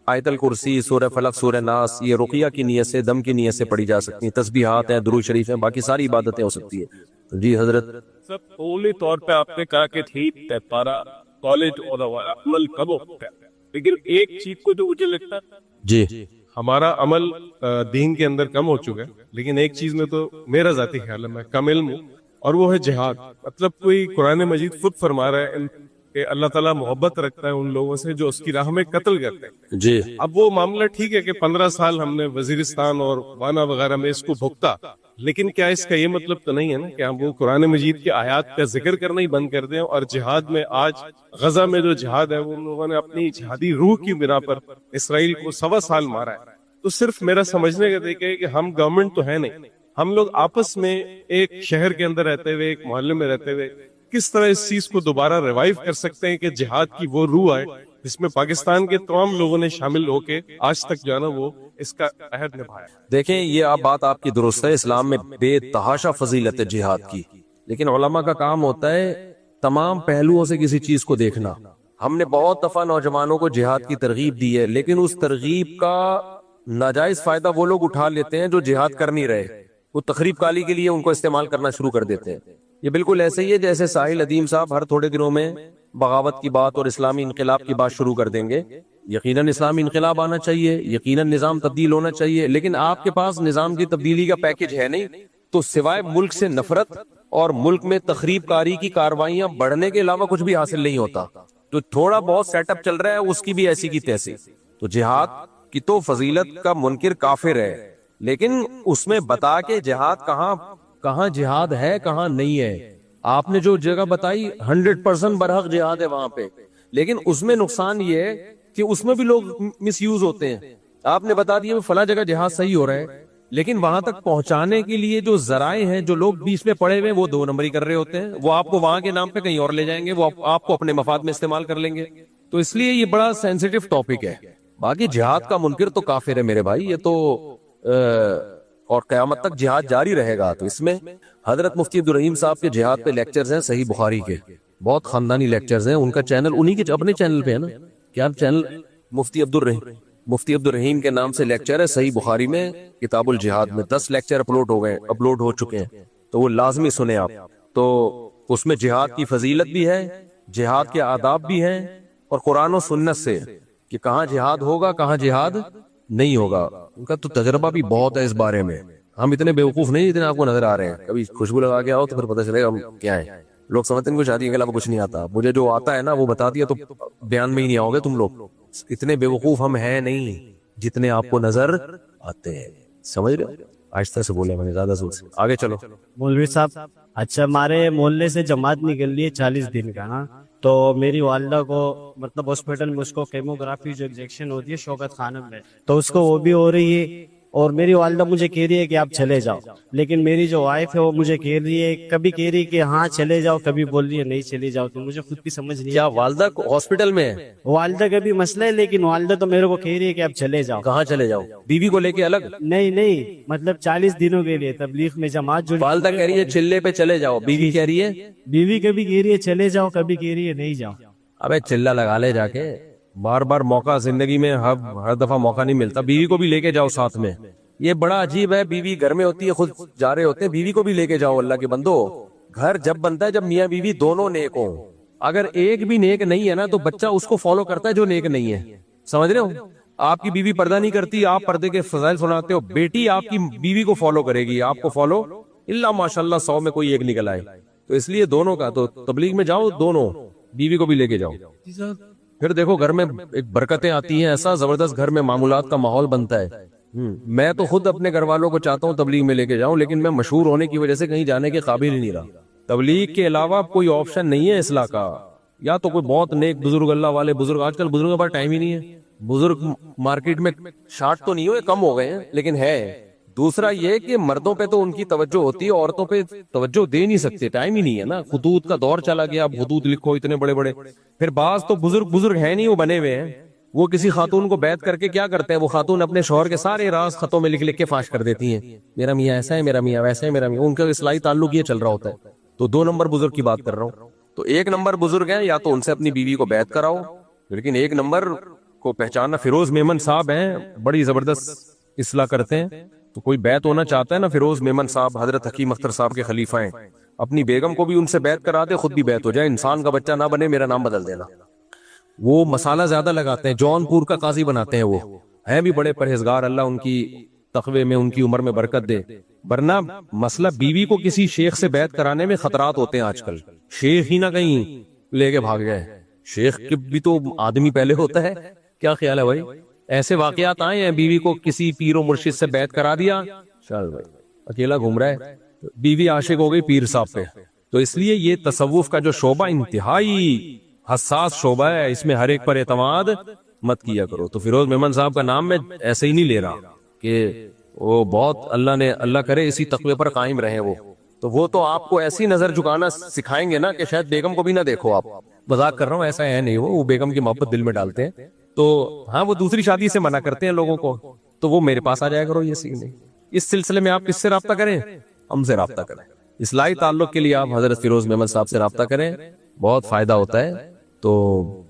آیت الکرسی، سورہ فلق، سورہ ناس، یہ رقیہ کی نیت سے، دم کی نیت سے پڑھی جا سکتی ہیں. تسبیحات ہیں، درود شریف ہیں، باقی ساری عبادتیں ہو سکتی ہیں. جی حضرت. سب قولی طور پہ آپ نے کہا کہ ٹھیک ہے پارا کالج اور عمل کب ہوتا ہے، لیکن ایک چیز کو جو مجھے لگتا ہے جی ہمارا عمل دین کے اندر کم ہو چکا ہے، لیکن ایک چیز میں تو میرا ذاتی خیال ہے میں کم علم ہوں، اور وہ ہے جہاد. مطلب کوئی قرآن مجید خود فرما رہا ہے کہ اللہ تعالیٰ محبت رکھتا ہے ان لوگوں سے جو اس کی راہ میں قتل کرتے ہیں. جی اب وہ معاملہ ٹھیک ہے کہ 15 سال ہم نے وزیرستان اور وانا وغیرہ میں اس کو بھگتا، لیکن کیا اس کا یہ مطلب تو نہیں ہے نا کہ ہم وہ قرآن مجید کی آیات کا ذکر کرنا ہی بند کر دیں. اور جہاد میں آج غزہ میں جو جہاد ہے وہ ان لوگوں نے اپنی جہادی روح کی بنا پر اسرائیل کو 1.25 سال مارا ہے. تو صرف میرا سمجھنے کا طریقہ ہے کہ ہم گورنمنٹ تو ہے نہیں، ہم لوگ آپس میں ایک شہر کے اندر رہتے ہوئے، ایک محلے میں رہتے ہوئے کس طرح اس چیز کو دوبارہ ریوائیو کر سکتے ہیں کہ جہاد کی وہ روح آئے جس میں پاکستان کے تمام لوگوں نے شامل ہو کے آج تک جو ہے نا وہ اس کا عہد نبھایا. دیکھیں یہ بات آپ کی درست ہے، اسلام میں بے تحاشا فضیلت ہے جہاد کی، لیکن علماء کا کام ہوتا ہے تمام پہلوؤں سے کسی چیز کو دیکھنا. ہم نے بہت دفعہ نوجوانوں کو جہاد کی ترغیب دی ہے، لیکن اس ترغیب کا ناجائز فائدہ وہ لوگ اٹھا لیتے ہیں جو جہاد کر نہیں رہے، وہ تخریب کالی کے لیے ان کو استعمال کرنا شروع کر دیتے ہیں. یہ بالکل ایسے ہی ہے جیسے ساحل ادیم صاحب ہر تھوڑے دنوں میں بغاوت کی بات اور اسلامی انقلاب کی بات شروع کر دیں گے. یقیناً اسلامی انقلاب آنا چاہیے، یقیناً نظام تبدیل ہونا چاہیے، لیکن آپ کے پاس نظام کی تبدیلی کا پیکج ہے نہیں، تو سوائے ملک سے نفرت اور ملک میں تخریب کاری کی کاروائیاں بڑھنے کے علاوہ کچھ بھی حاصل نہیں ہوتا. تو تھوڑا بہت سیٹ اپ چل رہا ہے اس کی بھی ایسی کی تیسی. تو جہاد کی تو فضیلت کا منکر کافر ہے، لیکن اس میں بتا کے جہاد کہاں جہاد ہے کہاں نہیں ہے. آپ نے جو جگہ بتائی 100% برحق جہاد ہے وہاں پہ، لیکن اس میں نقصان یہ ہے کہ اس میں بھی لوگ مس یوز ہوتے ہیں. آپ نے بتا دیا فلاں جگہ جہاد صحیح ہو رہا ہے، لیکن وہاں تک پہنچانے کے لیے جو ذرائع ہیں جو لوگ بیچ میں پڑے ہوئے وہ 2 نمبری کر رہے ہوتے ہیں. وہ آپ کو وہاں کے نام پہ کہیں اور لے جائیں گے، وہ آپ کو اپنے مفاد میں استعمال کر لیں گے. تو اس لیے یہ بڑا سینسیٹیو ٹاپک ہے. باقی جہاد کا منکر تو کافر ہے میرے بھائی، یہ تو اور قیامت تک جہاد جاری رہے گا. تو اس میں حضرت مفتی عبدالرحیم صاحب کے جہاد پہ لیکچرز ہیں صحیح بخاری کے، بہت خاندانی لیکچرز ہیں. ان کا چینل انہی کے اپنے چینل پہ ہے نا، کیا چینل مفتی عبدالرحیم کے نام سے لیکچر ہے صحیح بخاری میں کتاب الجہاد میں. 10 لیکچر اپلوڈ ہو چکے ہیں، تو وہ لازمی سنیں آپ. تو اس میں جہاد کی فضیلت بھی ہے، جہاد کے آداب بھی ہیں، اور قرآن و سنت سے کہ کہاں جہاد ہوگا کہاں جہاد نہیں ہوگا. ان کا تو تجربہ بھی بہت ہے اس بارے میں. ہم اتنے بیوقوف نہیں جتنے آپ کو نظر آ رہے ہیں. کبھی خوشبو لگا کے آؤ تو پھر پتہ چلے گا ہم کیا ہیں. لوگ سمجھتے ہیں کچھ شادی کے علاوہ کچھ نہیں آتا. مجھے جو آتا ہے نا وہ بتا دیا تو بیان میں ہی نہیں آؤ گے تم لوگ. اتنے بیوقوف ہم ہیں نہیں جتنے آپ کو نظر آتے ہیں. سمجھ رہے ہو؟ آہستہ سے بولے، میں نے زیادہ زور سے. آگے چلو. مولوی صاحب، اچھا ہمارے محلے سے جماعت نکل رہی ہے 40 دن کا نا، تو میری والدہ کو مطلب ہاسپٹل میں اس کو کیموگرافی جو انجیکشن ہوتی ہے شوکت خانم میں، تو اس کو وہ بھی ہو رہی ہے. اور میری والدہ مجھے کہہ رہی ہے کہ آپ چلے جاؤ، لیکن میری جو وائف ہے وہ مجھے کہہ رہی ہے، کبھی کہہ رہی ہے کہ ہاں چلے جاؤ، کبھی بول رہی ہے نہیں چلی جاؤ. تو مجھے خود بھی سمجھ نہیں. کیا والدہ ہاسپٹل میں ہے؟ والدہ کا بھی مسئلہ ہے، لیکن والدہ تو میرے کو کہہ رہی ہے کہ آپ چلے جاؤ. کہاں چلے جاؤ؟ بیوی کو لے کے الگ؟ نہیں مطلب 40 دنوں کے لیے تبلیغ میں جماعت جو. والدہ کہہ رہی ہے چلے پہ چلے جاؤ، بیوی کہہ رہی ہے بیوی کبھی کہہ رہی ہے چلے جاؤ، کبھی کہہ رہی ہے نہیں جاؤ. ابے چلہ لگا لے جا کے. بار بار موقع زندگی میں ہر دفعہ موقع نہیں ملتا. بیوی کو بھی لے کے جاؤ ساتھ میں. یہ بڑا عجیب ہے, بیوی گھر میں ہوتی ہے, خود جا رہے ہوتے ہیں, بیوی کو بھی لے کے جاؤ. اللہ کے بندو, گھر جب بنتا ہے جب میاں بیوی دونوں نیک ہوں. اگر ایک بھی نیک نہیں ہے نا تو بچہ اس کو فالو کرتا ہے جو نیک نہیں ہے. سمجھ رہے ہو؟ آپ کی بیوی پردہ نہیں کرتی, آپ پردے کے فضائل سناتے ہو, بیٹی آپ کی بیوی کو فالو کرے گی, آپ کو فالو اللہ ماشاءاللہ 100 میں کوئی ایک نکل آئے. تو اس لیے دونوں کا, تو تبلیغ میں جاؤ دونوں, بیوی کو بھی لے کے جاؤ. پھر دیکھو گھر میں ایک برکتیں آتی ہیں, ایسا زبردست گھر میں معمولات کا ماحول بنتا ہے. میں تو خود اپنے گھر والوں کو چاہتا ہوں تبلیغ میں لے کے جاؤں, لیکن میں مشہور ہونے کی وجہ سے کہیں جانے کے قابل ہی نہیں رہا. تبلیغ کے علاوہ کوئی آپشن نہیں ہے اصلاح کا. یا تو کوئی بہت نیک بزرگ اللہ والے بزرگ, آج کل بزرگوں کے پاس ٹائم ہی نہیں ہے. بزرگ مارکیٹ میں شارٹ تو نہیں ہوئے, کم ہو گئے ہیں, لیکن ہے. دوسرا یہ کہ مردوں پہ تو ان کی توجہ ہوتی ہے, عورتوں پہ توجہ دے نہیں سکتے, ٹائم ہی نہیں ہے نا. خطوط کا دور چلا گیا, اب خطوط لکھو اتنے بڑے بڑے. پھر بعض تو بزرگ ہیں نہیں, وہ بنے ہوئے ہیں, وہ کسی خاتون کو بیعت کر کے کیا کرتے ہیں, وہ خاتون اپنے شوہر کے سارے راز خطوں میں لکھ کے فاش کر دیتی ہیں, میرا میاں ایسا ہے, میرا میاں ویسا ہے, میرا میاں. ان کا اصلاحی تعلق یہ چل رہا ہوتا ہے. تو 2 نمبر بزرگ کی بات کر رہا ہوں. تو 1 نمبر بزرگ ہیں, یا تو ان سے اپنی بیوی کو بیعت کراؤ. لیکن 1 نمبر کو پہچاننا, فیروز میمن صاحب ہیں, بڑی زبردست اصلاح کرتے ہیں. تو کوئی بیعت ہونا چاہتا ہے نا, فیروز میمن صاحب حضرت حکیم اختر صاحب کے خلیفہ ہیں. اپنی بیگم کو بھی ان سے بیعت کرا دے, خود بھی بیعت ہو جائے. انسان کا بچہ نہ بنے, میرا نام بدل دینا. وہ مسالہ زیادہ لگاتے ہیں, جون پور کا قاضی بناتے ہیں. وہ ہیں بھی بڑے پرہیزگار, اللہ ان کی تقوی میں ان کی عمر میں برکت دے. ورنہ مسئلہ بیوی کو کسی شیخ سے بیعت کرانے میں خطرات ہوتے ہیں آج کل. شیخ ہی نہ کہیں لے کے بھاگ جائے. شیخ کے بھی تو آدمی پہلے ہوتا ہے. کیا خیال ہے بھائی؟ ایسے واقعات آئے ہیں, بیوی کو کسی پیر و مرشد سے بیعت کرا دیا, چل بھائی اکیلا گھوم رہا ہے, بیوی عاشق ہو گئی پیر صاحب پہ. تو اس لیے یہ تصوف کا جو شعبہ انتہائی حساس شعبہ ہے, اس میں ہر ایک پر اعتماد مت کیا کرو. تو فیروز میمن صاحب کا نام میں ایسے ہی نہیں لے رہا کہ وہ بہت اللہ کرے اسی تقوی پر قائم رہے. وہ تو آپ کو ایسی نظر جھکانا سکھائیں گے نا کہ شاید بیگم کو بھی نہ دیکھو آپ. مذاق کر رہا ہوں, ایسا ہے نہیں. وہ بیگم کی محبت دل میں ڈالتے ہیں. تو ہاں, وہ دوسری شادی سے منع کرتے ہیں لوگوں کو, تو وہ میرے پاس آ جایا کرو. یہ سین نہیں. اس سلسلے میں آپ کس سے رابطہ کریں؟ ہم سے رابطہ کریں. اصلاحی تعلق کے لیے آپ حضرت فیروز میمن صاحب سے رابطہ کریں, بہت فائدہ ہوتا ہے. تو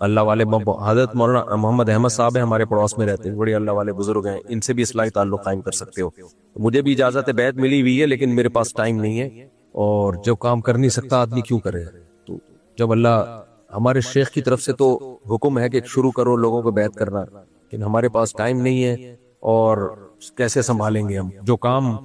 اللہ والے حضرت مولانا محمد احمد صاحب ہیں, ہمارے پڑوس میں رہتے ہیں, بڑے اللہ والے بزرگ ہیں, ان سے بھی اصلاحی تعلق قائم کر سکتے ہو. مجھے بھی اجازت بیعت ملی ہوئی ہے, لیکن میرے پاس ٹائم نہیں ہے, اور جو کام کر نہیں سکتا آدمی کیوں کرے. تو جب اللہ, ہمارے شیخ کی طرف سے تو حکم ہے کہ شروع کرو لوگوں کو بیعت کرنا, لیکن ہمارے پاس ٹائم نہیں ہے, اور کیسے سنبھالیں گے ہم؟ جو کام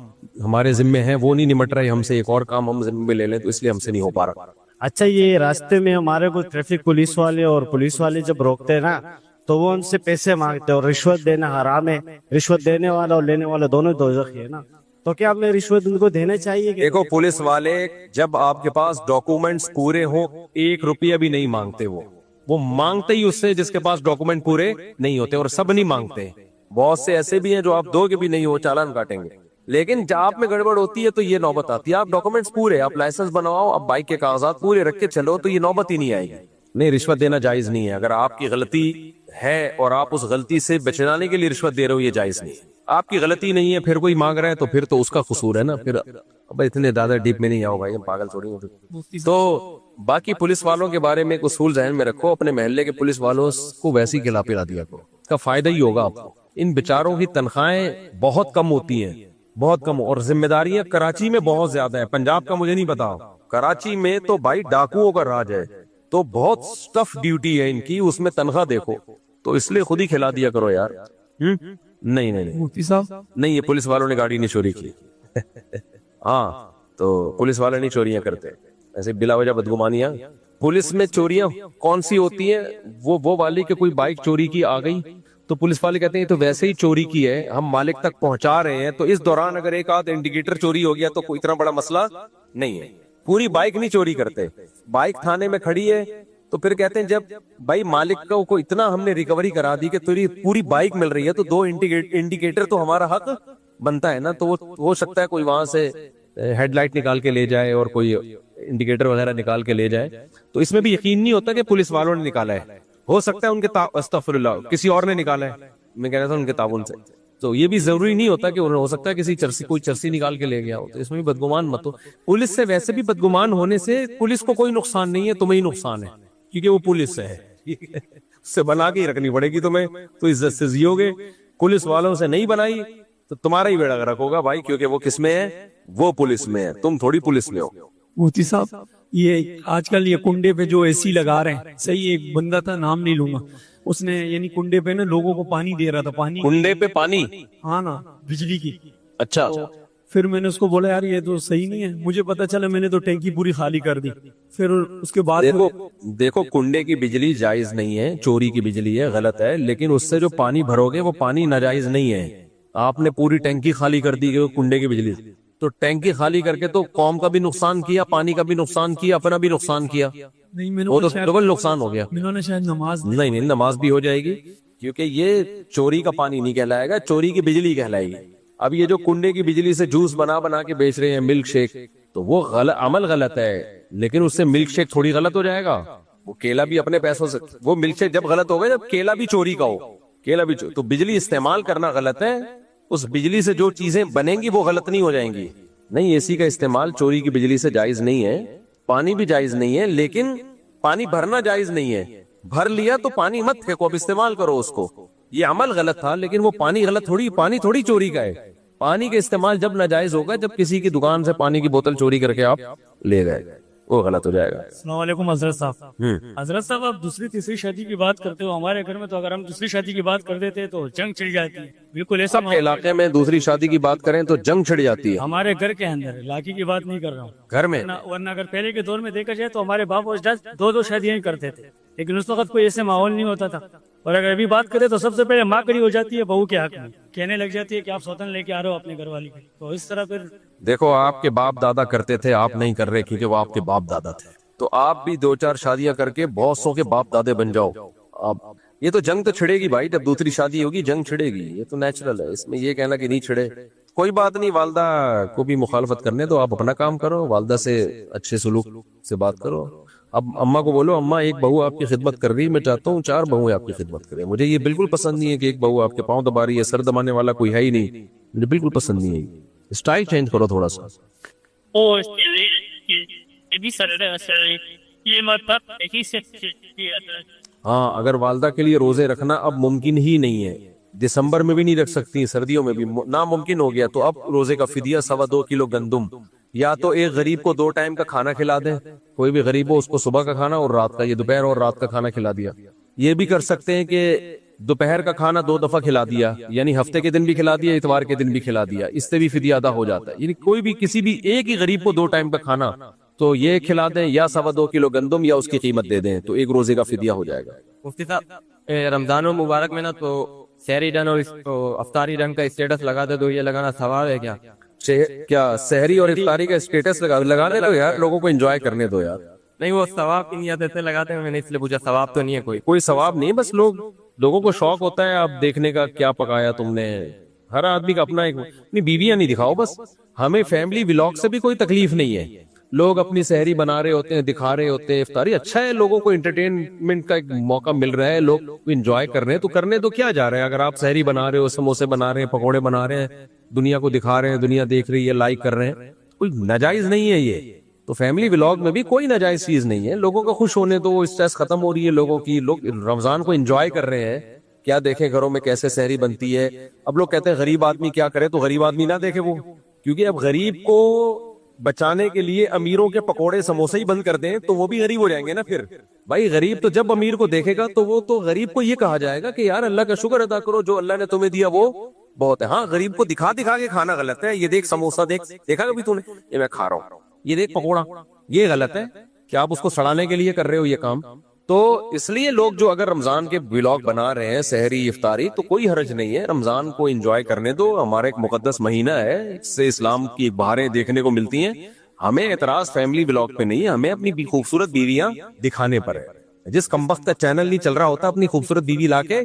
ہمارے ذمے ہیں وہ نہیں نمٹ رہے ہم سے, ایک اور کام ہم ذمے لے لیں, تو اس لیے ہم سے نہیں ہو پا رہا. اچھا, یہ راستے میں ہمارے کو ٹریفک پولیس والے اور پولیس والے جب روکتے ہیں نا, تو وہ ان سے پیسے مانگتے ہیں, اور رشوت دینا حرام ہے. رشوت دینے والا اور لینے والا دونوں دوزخی ہے نا. تو کیا ہمیں رشوت ان کو دینے چاہیے؟ دیکھو, پولیس والے جب آپ کے پاس ڈاکومنٹس پورے ہوں, 1 روپیہ بھی نہیں مانگتے. وہ مانگتے ہی اس سے جس کے پاس ڈاکومنٹ پورے نہیں ہوتے, اور سب نہیں مانگتے. بہت سے ایسے بھی ہیں جو آپ دو کے بھی نہیں ہو چالان کاٹیں گے. لیکن جب آپ میں گڑبڑ ہوتی ہے تو یہ نوبت آتی ہے. آپ ڈاکومنٹس پورے, آپ لائسنس بنواؤ, آپ بائک کے کاغذات پورے رکھ کے چلو, تو یہ نوبت ہی نہیں آئے گی. نہیں, رشوت دینا جائز نہیں ہے. اگر آپ کی غلطی ہے اور آپ اس غلطی سے بچانے کے لیے رشوت دے رہے ہو, یہ جائز نہیں ہے. آپ کی غلطی نہیں ہے, پھر کوئی مانگ رہا ہے تو پھر تو اس کا قصور ہے نا. پھر اب اتنے زیادہ ڈیپ میں نہیں آؤ بھائی, ہم پاگل تھوڑی ہوں. تو باقی پولیس والوں کے بارے میں ایک اصول ذہن میں رکھو, اپنے محلے کے پولیس والوں کو ویسی کھلا پلا دیا کرو, کا فائدہ ہی ہوگا آپ کو. ان بیچاروں کی تنخواہیں بہت کم ہوتی ہیں, بہت کم, اور ذمہ داریاں کراچی میں بہت زیادہ ہے. پنجاب کا مجھے نہیں پتا, کراچی میں تو بھائی ڈاکوؤں کا راج ہے, تو بہت سٹف ڈیوٹی ہے ان کی, اس میں تنخواہ دیکھو. تو اس لیے خود ہی کھلا دیا کرو یار. نہیں نہیں مفتی صاحب, نہیں, یہ پولیس والوں نے گاڑی نہیں چوری کی. ہاں, تو پولیس والے نہیں چوریاں کرتے, ایسے بلا وجہ بدگمانیاں. پولیس میں چوریاں کون سی ہوتی ہیں؟ وہ والی کہ کوئی بائک چوری کی آ گئی, تو پولیس والے کہتے ہیں تو ویسے ہی چوری کی ہے, ہم مالک تک پہنچا رہے ہیں, تو اس دوران اگر ایک آدھ انڈیکیٹر چوری ہو گیا تو کوئی اتنا بڑا مسئلہ نہیں ہے. پوری بائک نہیں چوری کرتے. بائک تھانے میں کھڑی ہے تو پھر کہتے ہیں جب بھائی مالک کو اتنا ہم نے ریکوری کرا دی کہ پوری بائک مل رہی ہے, تو 2 انڈیکیٹر تو ہمارا حق بنتا ہے نا. تو وہ ہو سکتا ہے کوئی وہاں سے ہیڈ لائٹ نکال کے لے جائے اور کوئی انڈیکیٹر وغیرہ نکال کے لے جائے, تو اس میں بھی یقین نہیں ہوتا کہ پولیس والوں نے نکالا ہے. ہو سکتا ہے ان کے استغفر اللہ کسی اور نے نکالا ہے, میں کہہ رہا تھا ان کے تعاون سے. تو یہ بھی ضروری نہیں ہوتا کہ ہو سکتا ہے کسی کوئی چرسی نکال کے لے گیا ہو. تو اس میں بھی بدگمان مت ہو. پولیس سے ویسے بھی بدگمان ہونے سے پولیس کو کوئی نقصان نہیں ہے, تمہیں ہی نقصان ہے, کیونکہ وہ پولیس سے ہے. اس سے بنا کے ہی رکھنی پڑے گی تمہیں, تو عزت سے جیو گے. پولیس والوں سے نہیں بنائی تو تمہارا ہی بیڑا غرق ہوگا بھائی, کیونکہ وہ کس میں ہے, وہ پولیس میں ہے, تم تھوڑی پولیس میں ہو. مفتی صاحب یہ آج کل یہ کنڈے پہ جو اے سی لگا رہے ہیں, صحیح ایک بندہ تھا, نام نہیں لوں گا, اس نے یعنی کنڈے پہ نا لوگوں کو پانی دے رہا تھا, پانی, کنڈے پہ پانی, ہاں نا, بجلی کی. اچھا, پھر میں نے اس کو بولا یار یہ تو صحیح نہیں ہے, مجھے پتا چلا, میں نے تو ٹینکی پوری خالی کر دی. پھر اس کے بعد دیکھو کنڈے کی بجلی جائز نہیں ہے, چوری کی بجلی ہے, غلط ہے, لیکن اس سے جو پانی بھرو گے وہ پانی ناجائز نہیں ہے. آپ نے پوری ٹینکی خالی کر دی کنڈے کی بجلی, تو ٹینکی خالی کر کے تو قوم کا بھی نقصان کیا, پانی کا بھی نقصان کیا, اپنا بھی نقصان کیا, نہیں, میں وہ نے تو ڈبل نقصان ہو گیا. انہوں نے شاید نماز نہیں, نماز بھی ہو جائے گی, کیونکہ یہ چوری کا پانی نہیں کہلائے گا, چوری کی بجلی کہلائے گی. اب یہ جو کنڈے کی بجلی سے جوس بنا کے بیچ رہے ہیں, ملک شیک, تو وہ عمل غلط ہے, لیکن اس سے ملک شیک تھوڑی غلط ہو جائے گا. وہ کیلا بھی اپنے پیسوں سے, وہ ملک شیک جب غلط ہوگا جب کیلا بھی چوری کا ہو, کیلا بھی تو بجلی استعمال کرنا غلط ہے, اس بجلی سے جو چیزیں بنیں گی وہ غلط نہیں ہو جائیں گی. نہیں, اے سی کا استعمال چوری کی بجلی سے جائز نہیں ہے, پانی بھی جائز نہیں ہے, لیکن پانی بھرنا جائز نہیں ہے. بھر لیا تو پانی مت پھینکو, اب استعمال کرو اس کو. یہ عمل غلط تھا, لیکن وہ پانی غلط تھوڑی, پانی تھوڑی چوری کا ہے. پانی کا استعمال جب ناجائز ہوگا جب کسی کی دکان سے پانی کی بوتل چوری کر کے آپ لے گئے, وہ غلط ہو جائے گا. السلام علیکم حضرت صاحب. حضرت صاحب آپ دوسری تیسری شادی کی بات کرتے ہو, ہمارے گھر میں تو اگر ہم دوسری شادی کی بات کر دیتے تو جنگ چھڑ جاتی ہے. بالکل ایسا علاقے میں دوسری شادی کی بات کریں تو جنگ چھڑ جاتی ہے. ہمارے گھر کے اندر, علاقے کی بات نہیں کر رہا ہوں, گھر میں ورنہ اگر پہلے کے دور میں دیکھا جائے تو ہمارے باپ اجداد دو شادیاں ہی کرتے تھے, لیکن اس وقت کوئی ایسے ماحول نہیں ہوتا تھا. اور اگر ابھی بات کریں تو سب سے پہلے ماں کڑی ہو جاتی ہے بہو کے حق میں, کہنے لگ جاتی ہے کہ آپ سوتن لے کے آ رہے ہو اپنے گھر والی کی. تو اس طرح پھر دیکھو, آپ کے باپ دادا کرتے تھے, آپ نہیں کر رہے کیونکہ وہ آپ کے باپ دادا تھے, تو آپ بھی 2-4 شادیاں کر کے بہت سو کے باپ دادے بن جاؤ. یہ تو جنگ تو چھڑے گی بھائی, جب دوسری شادی ہوگی جنگ چھڑے گی, یہ تو نیچرل ہے. اس میں یہ کہنا کہ نہیں چھڑے, کوئی بات نہیں. والدہ کو بھی مخالفت کرنے تو آپ اپنا کام کرو, والدہ سے اچھے سلوک سے بات کرو. اب اماں کو بولو, اماں ایک بہو آپ کی خدمت کر رہی ہے, میں چاہتا ہوں 4 بہویں آپ کی خدمت کریں. مجھے یہ بالکل پسند نہیں ہے کہ ایک بہو آپ کے پاؤں دبا رہی ہے, سر دبانے والا کوئی ہے ہی نہیں, مجھے بالکل پسند نہیں ہے. اسٹائل چینج کرو تھوڑا سا. ہاں, اگر والدہ کے لیے روزے رکھنا اب ممکن ہی نہیں ہے, دسمبر میں بھی نہیں رکھ سکتی, سردیوں میں بھی ناممکن ہو گیا, تو اب روزے کا فدیہ 2.25 کلو گندم, یا تو ایک غریب کو 2 ٹائم کا کھانا کھلا دیں, کوئی بھی غریب ہو اس کو صبح کا کھانا اور رات کا, یہ دوپہر اور رات کا کھانا کھلا دیا. یہ بھی کر سکتے ہیں کہ دوپہر کا کھانا 2 دفعہ کھلا دیا, یعنی ہفتے کے دن بھی کھلا دیا, اتوار کے دن بھی کھلا دیا, اس سے بھی فدیہ ادا ہو جاتا ہے. یعنی کوئی بھی کسی بھی ایک ہی غریب کو 2 ٹائم کا کھانا تو یہ کھلا دیں, یا 2.25 کلو گندم, یا اس کی قیمت دے دیں, تو ایک روزے کا فدیہ ہو جائے گا. مفتی صاحب, رمضان المبارک میں نا تو سحری ڈن اور افطاری ڈن کا اسٹیٹس لگا دے تو یہ لگانا ثواب ہے کیا؟ کیا سحری اور افطاری کا اسٹیٹس لگانے دو یار, لوگوں کو انجوائے کرنے دو یار. نہیں, وہ ثواب کی نیت سے لگاتے ہیں, میں نے اس لیے پوچھا. ثواب تو نہیں ہے کوئی ثواب نہیں, بس لوگوں کو شوق ہوتا ہے آپ دیکھنے کا, کیا پکایا تم نے. ہر آدمی کا اپنا ایک, اپنی بیویاں نہیں دکھاؤ بس. ہمیں فیملی ولاگ سے بھی کوئی تکلیف نہیں ہے, لوگ اپنی سحری بنا رہے ہوتے ہیں, دکھا رہے ہوتے ہیں, افطاری اچھا ہے, لوگوں کو انٹرٹینمنٹ کا ایک موقع مل رہا ہے, لوگ انجوائے کر رہے ہیں, تو کرنے تو کیا جا رہے ہیں. اگر آپ سحری بنا رہے ہو, سموسے بنا رہے ہیں, پکوڑے بنا رہے ہیں, دنیا کو دکھا رہے ہیں, دنیا دیکھ رہی ہے, لائک کر رہے ہیں, کوئی ناجائز نہیں ہے یہ. تو فیملی ولاگ میں بھی کوئی ناجائز چیز نہیں ہے, لوگوں کو خوش ہونے تو, اسٹریس ختم ہو رہی ہے لوگوں کی, لوگ رمضان کو انجوائے کر رہے ہیں. کیا دیکھیں گھروں میں کیسے سحری بنتی ہے. اب لوگ کہتے ہیں غریب آدمی کیا کرے, تو غریب آدمی نہ دیکھے وہ, کیونکہ اب غریب کو بچانے کے لیے امیروں کے پکوڑے سموسے ہی بند کر دیں تو وہ بھی غریب ہو جائیں گے نا. پھر بھائی غریب تو جب امیر کو دیکھے گا تو وہ تو غریب کو یہ کہا جائے گا کہ یار اللہ کا شکر ادا کرو, جو اللہ نے تمہیں دیا وہ بہت ہے. ہاں, غریب کو دکھا کے کھانا غلط ہے. یہ دیکھ سموسہ دیکھا کبھی تو نے, یہ میں کھا رہا ہوں, یہ دیکھ پکوڑا, یہ غلط ہے. کیا آپ اس کو سڑانے کے لیے کر رہے ہو یہ کام؟ تو اس لیے لوگ جو اگر رمضان کے ولاگ بنا رہے ہیں, سحری افطاری, تو کوئی حرج نہیں ہے, رمضان کو انجوائے کرنے دو. ہمارا ایک مقدس مہینہ ہے, اس سے اسلام کی بہاریں دیکھنے کو ملتی ہیں. ہمیں اعتراض فیملی ولاگ پہ نہیں ہے, ہمیں اپنی خوبصورت بیویاں دکھانے پر ہے. جس کمبخت کا چینل نہیں چل رہا ہوتا اپنی خوبصورت بیوی لا کے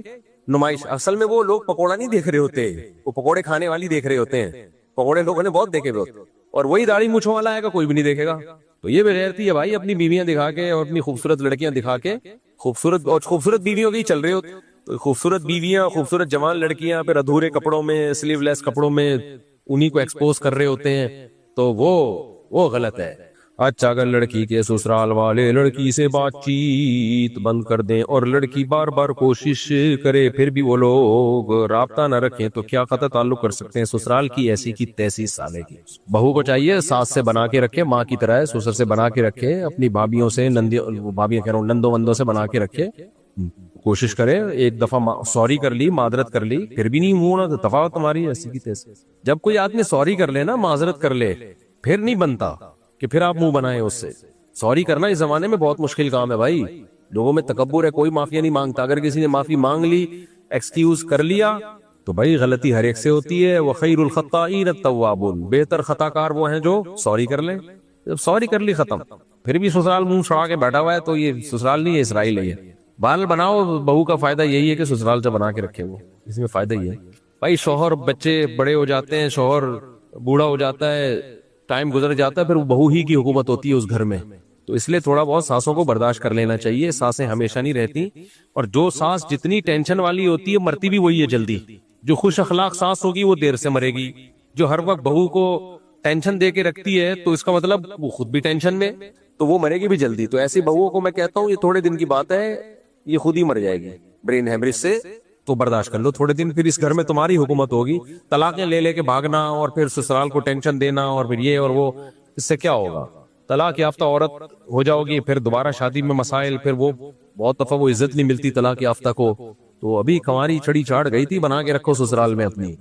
نمائش, اصل میں وہ لوگ پکوڑا نہیں دیکھ رہے ہوتے, وہ پکوڑے کھانے والی دیکھ رہے ہوتے ہیں. پکوڑے لوگوں نے بہت دیکھے ہوتے, اور وہی داڑھی مونچھوں والا آئے گا, کوئی بھی نہیں دیکھے گا. تو یہ بغیرتی ہے بھائی, اپنی بیویاں دکھا کے اور اپنی خوبصورت لڑکیاں دکھا کے, خوبصورت بیویوں کے ہی چل رہے ہوتے. تو خوبصورت بیویاں, خوبصورت جوان لڑکیاں پھر ادھورے کپڑوں میں, سلیو لیس کپڑوں میں انہی کو ایکسپوز کر رہے ہوتے ہیں, تو وہ غلط ہے. اچھا اگر لڑکی کے سسرال والے لڑکی سے بات چیت بند کر دیں اور لڑکی بار بار کوشش کرے پھر بھی وہ لوگ رابطہ نہ رکھیں تو کیا قطع تعلق کر سکتے ہیں؟ سسرال کی ایسی کی تیسی سالے کی بہو کو چاہیے ساس سے بنا کے رکھے، ماں کی طرح سسر سے بنا کے رکھے، اپنی بھابھیوں سے بھابھیاں کہہ رہا ہوں نندوں وندوں سے بنا کے رکھے، کوشش کرے ایک دفعہ سوری کر لی، معذرت کر لی، پھر بھی نہیں منہ نہ تفاوت تمہاری ایسی کی تیسی۔ جب کوئی آدمی سوری کر لے نا، معذرت کر لے، پھر نہیں بنتا کہ پھر آپ منہ بنائیں اس سے۔ سوری کرنا اس زمانے میں بہت مشکل کام ہے بھائی، لوگوں میں تکبر ہے، کوئی معافی نہیں مانگتا۔ اگر کسی نے معافی مانگ لی، ایکسکیوز کر لیا، تو بھائی غلطی ہر ایک سے ہوتی ہے۔ وَخَيْرُ الْخَطَّائِينَ التَّوَّابُونَ، بہتر خطا کار وہ ہیں جو سوری کر لیں۔ جب سوری کر لی ختم، پھر بھی سسرال منہ چھڑا کے بیٹھا ہوا ہے تو یہ سسرال نہیں ہے، اسرائیل ہے یہ۔ بال بناؤ، بہو کا فائدہ یہی ہے کہ سسرال سے بنا کے رکھے، وہ اس میں فائدہ یہ ہے بھائی۔ شوہر بچے بڑے ہو جاتے ہیں، شوہر بوڑھا ہو جاتا ہے، ٹائم گزر جاتا ہے، پھر وہ بہو ہی کی حکومت ہوتی ہے اس گھر میں، تو اس لیے تھوڑا بہت ساسوں کو برداشت کر لینا چاہیے۔ ساسیں ہمیشہ نہیں رہتی، اور جو ساس جتنی ٹینشن والی ہوتی ہے مرتی بھی وہی ہے جلدی۔ جو خوش اخلاق ساس ہوگی وہ دیر سے مرے گی، جو ہر وقت بہو کو ٹینشن دے کے رکھتی ہے تو اس کا مطلب وہ خود بھی ٹینشن میں، تو وہ مرے گی بھی جلدی۔ تو ایسی بہوؤں کو میں کہتا ہوں یہ تھوڑے دن کی بات ہے، یہ خود ہی مر جائے گی برین ہیمریج سے، تو برداشت کر لو تھوڑے دن، پھر اس گھر میں تمہاری حکومت ہوگی۔ طلاقیں لے لے کے بھاگنا اور پھر سسرال کو ٹینشن دینا اور پھر یہ اور وہ، اس سے کیا ہوگا؟ طلاق یافتہ عورت ہو جاؤ گی، پھر دوبارہ شادی میں مسائل، پھر وہ بہت دفعہ وہ عزت نہیں ملتی طلاق یافتہ کو۔ تو ابھی کنواری چھڑی چاڑ گئی تھی، بنا کے رکھو سسرال میں اپنی۔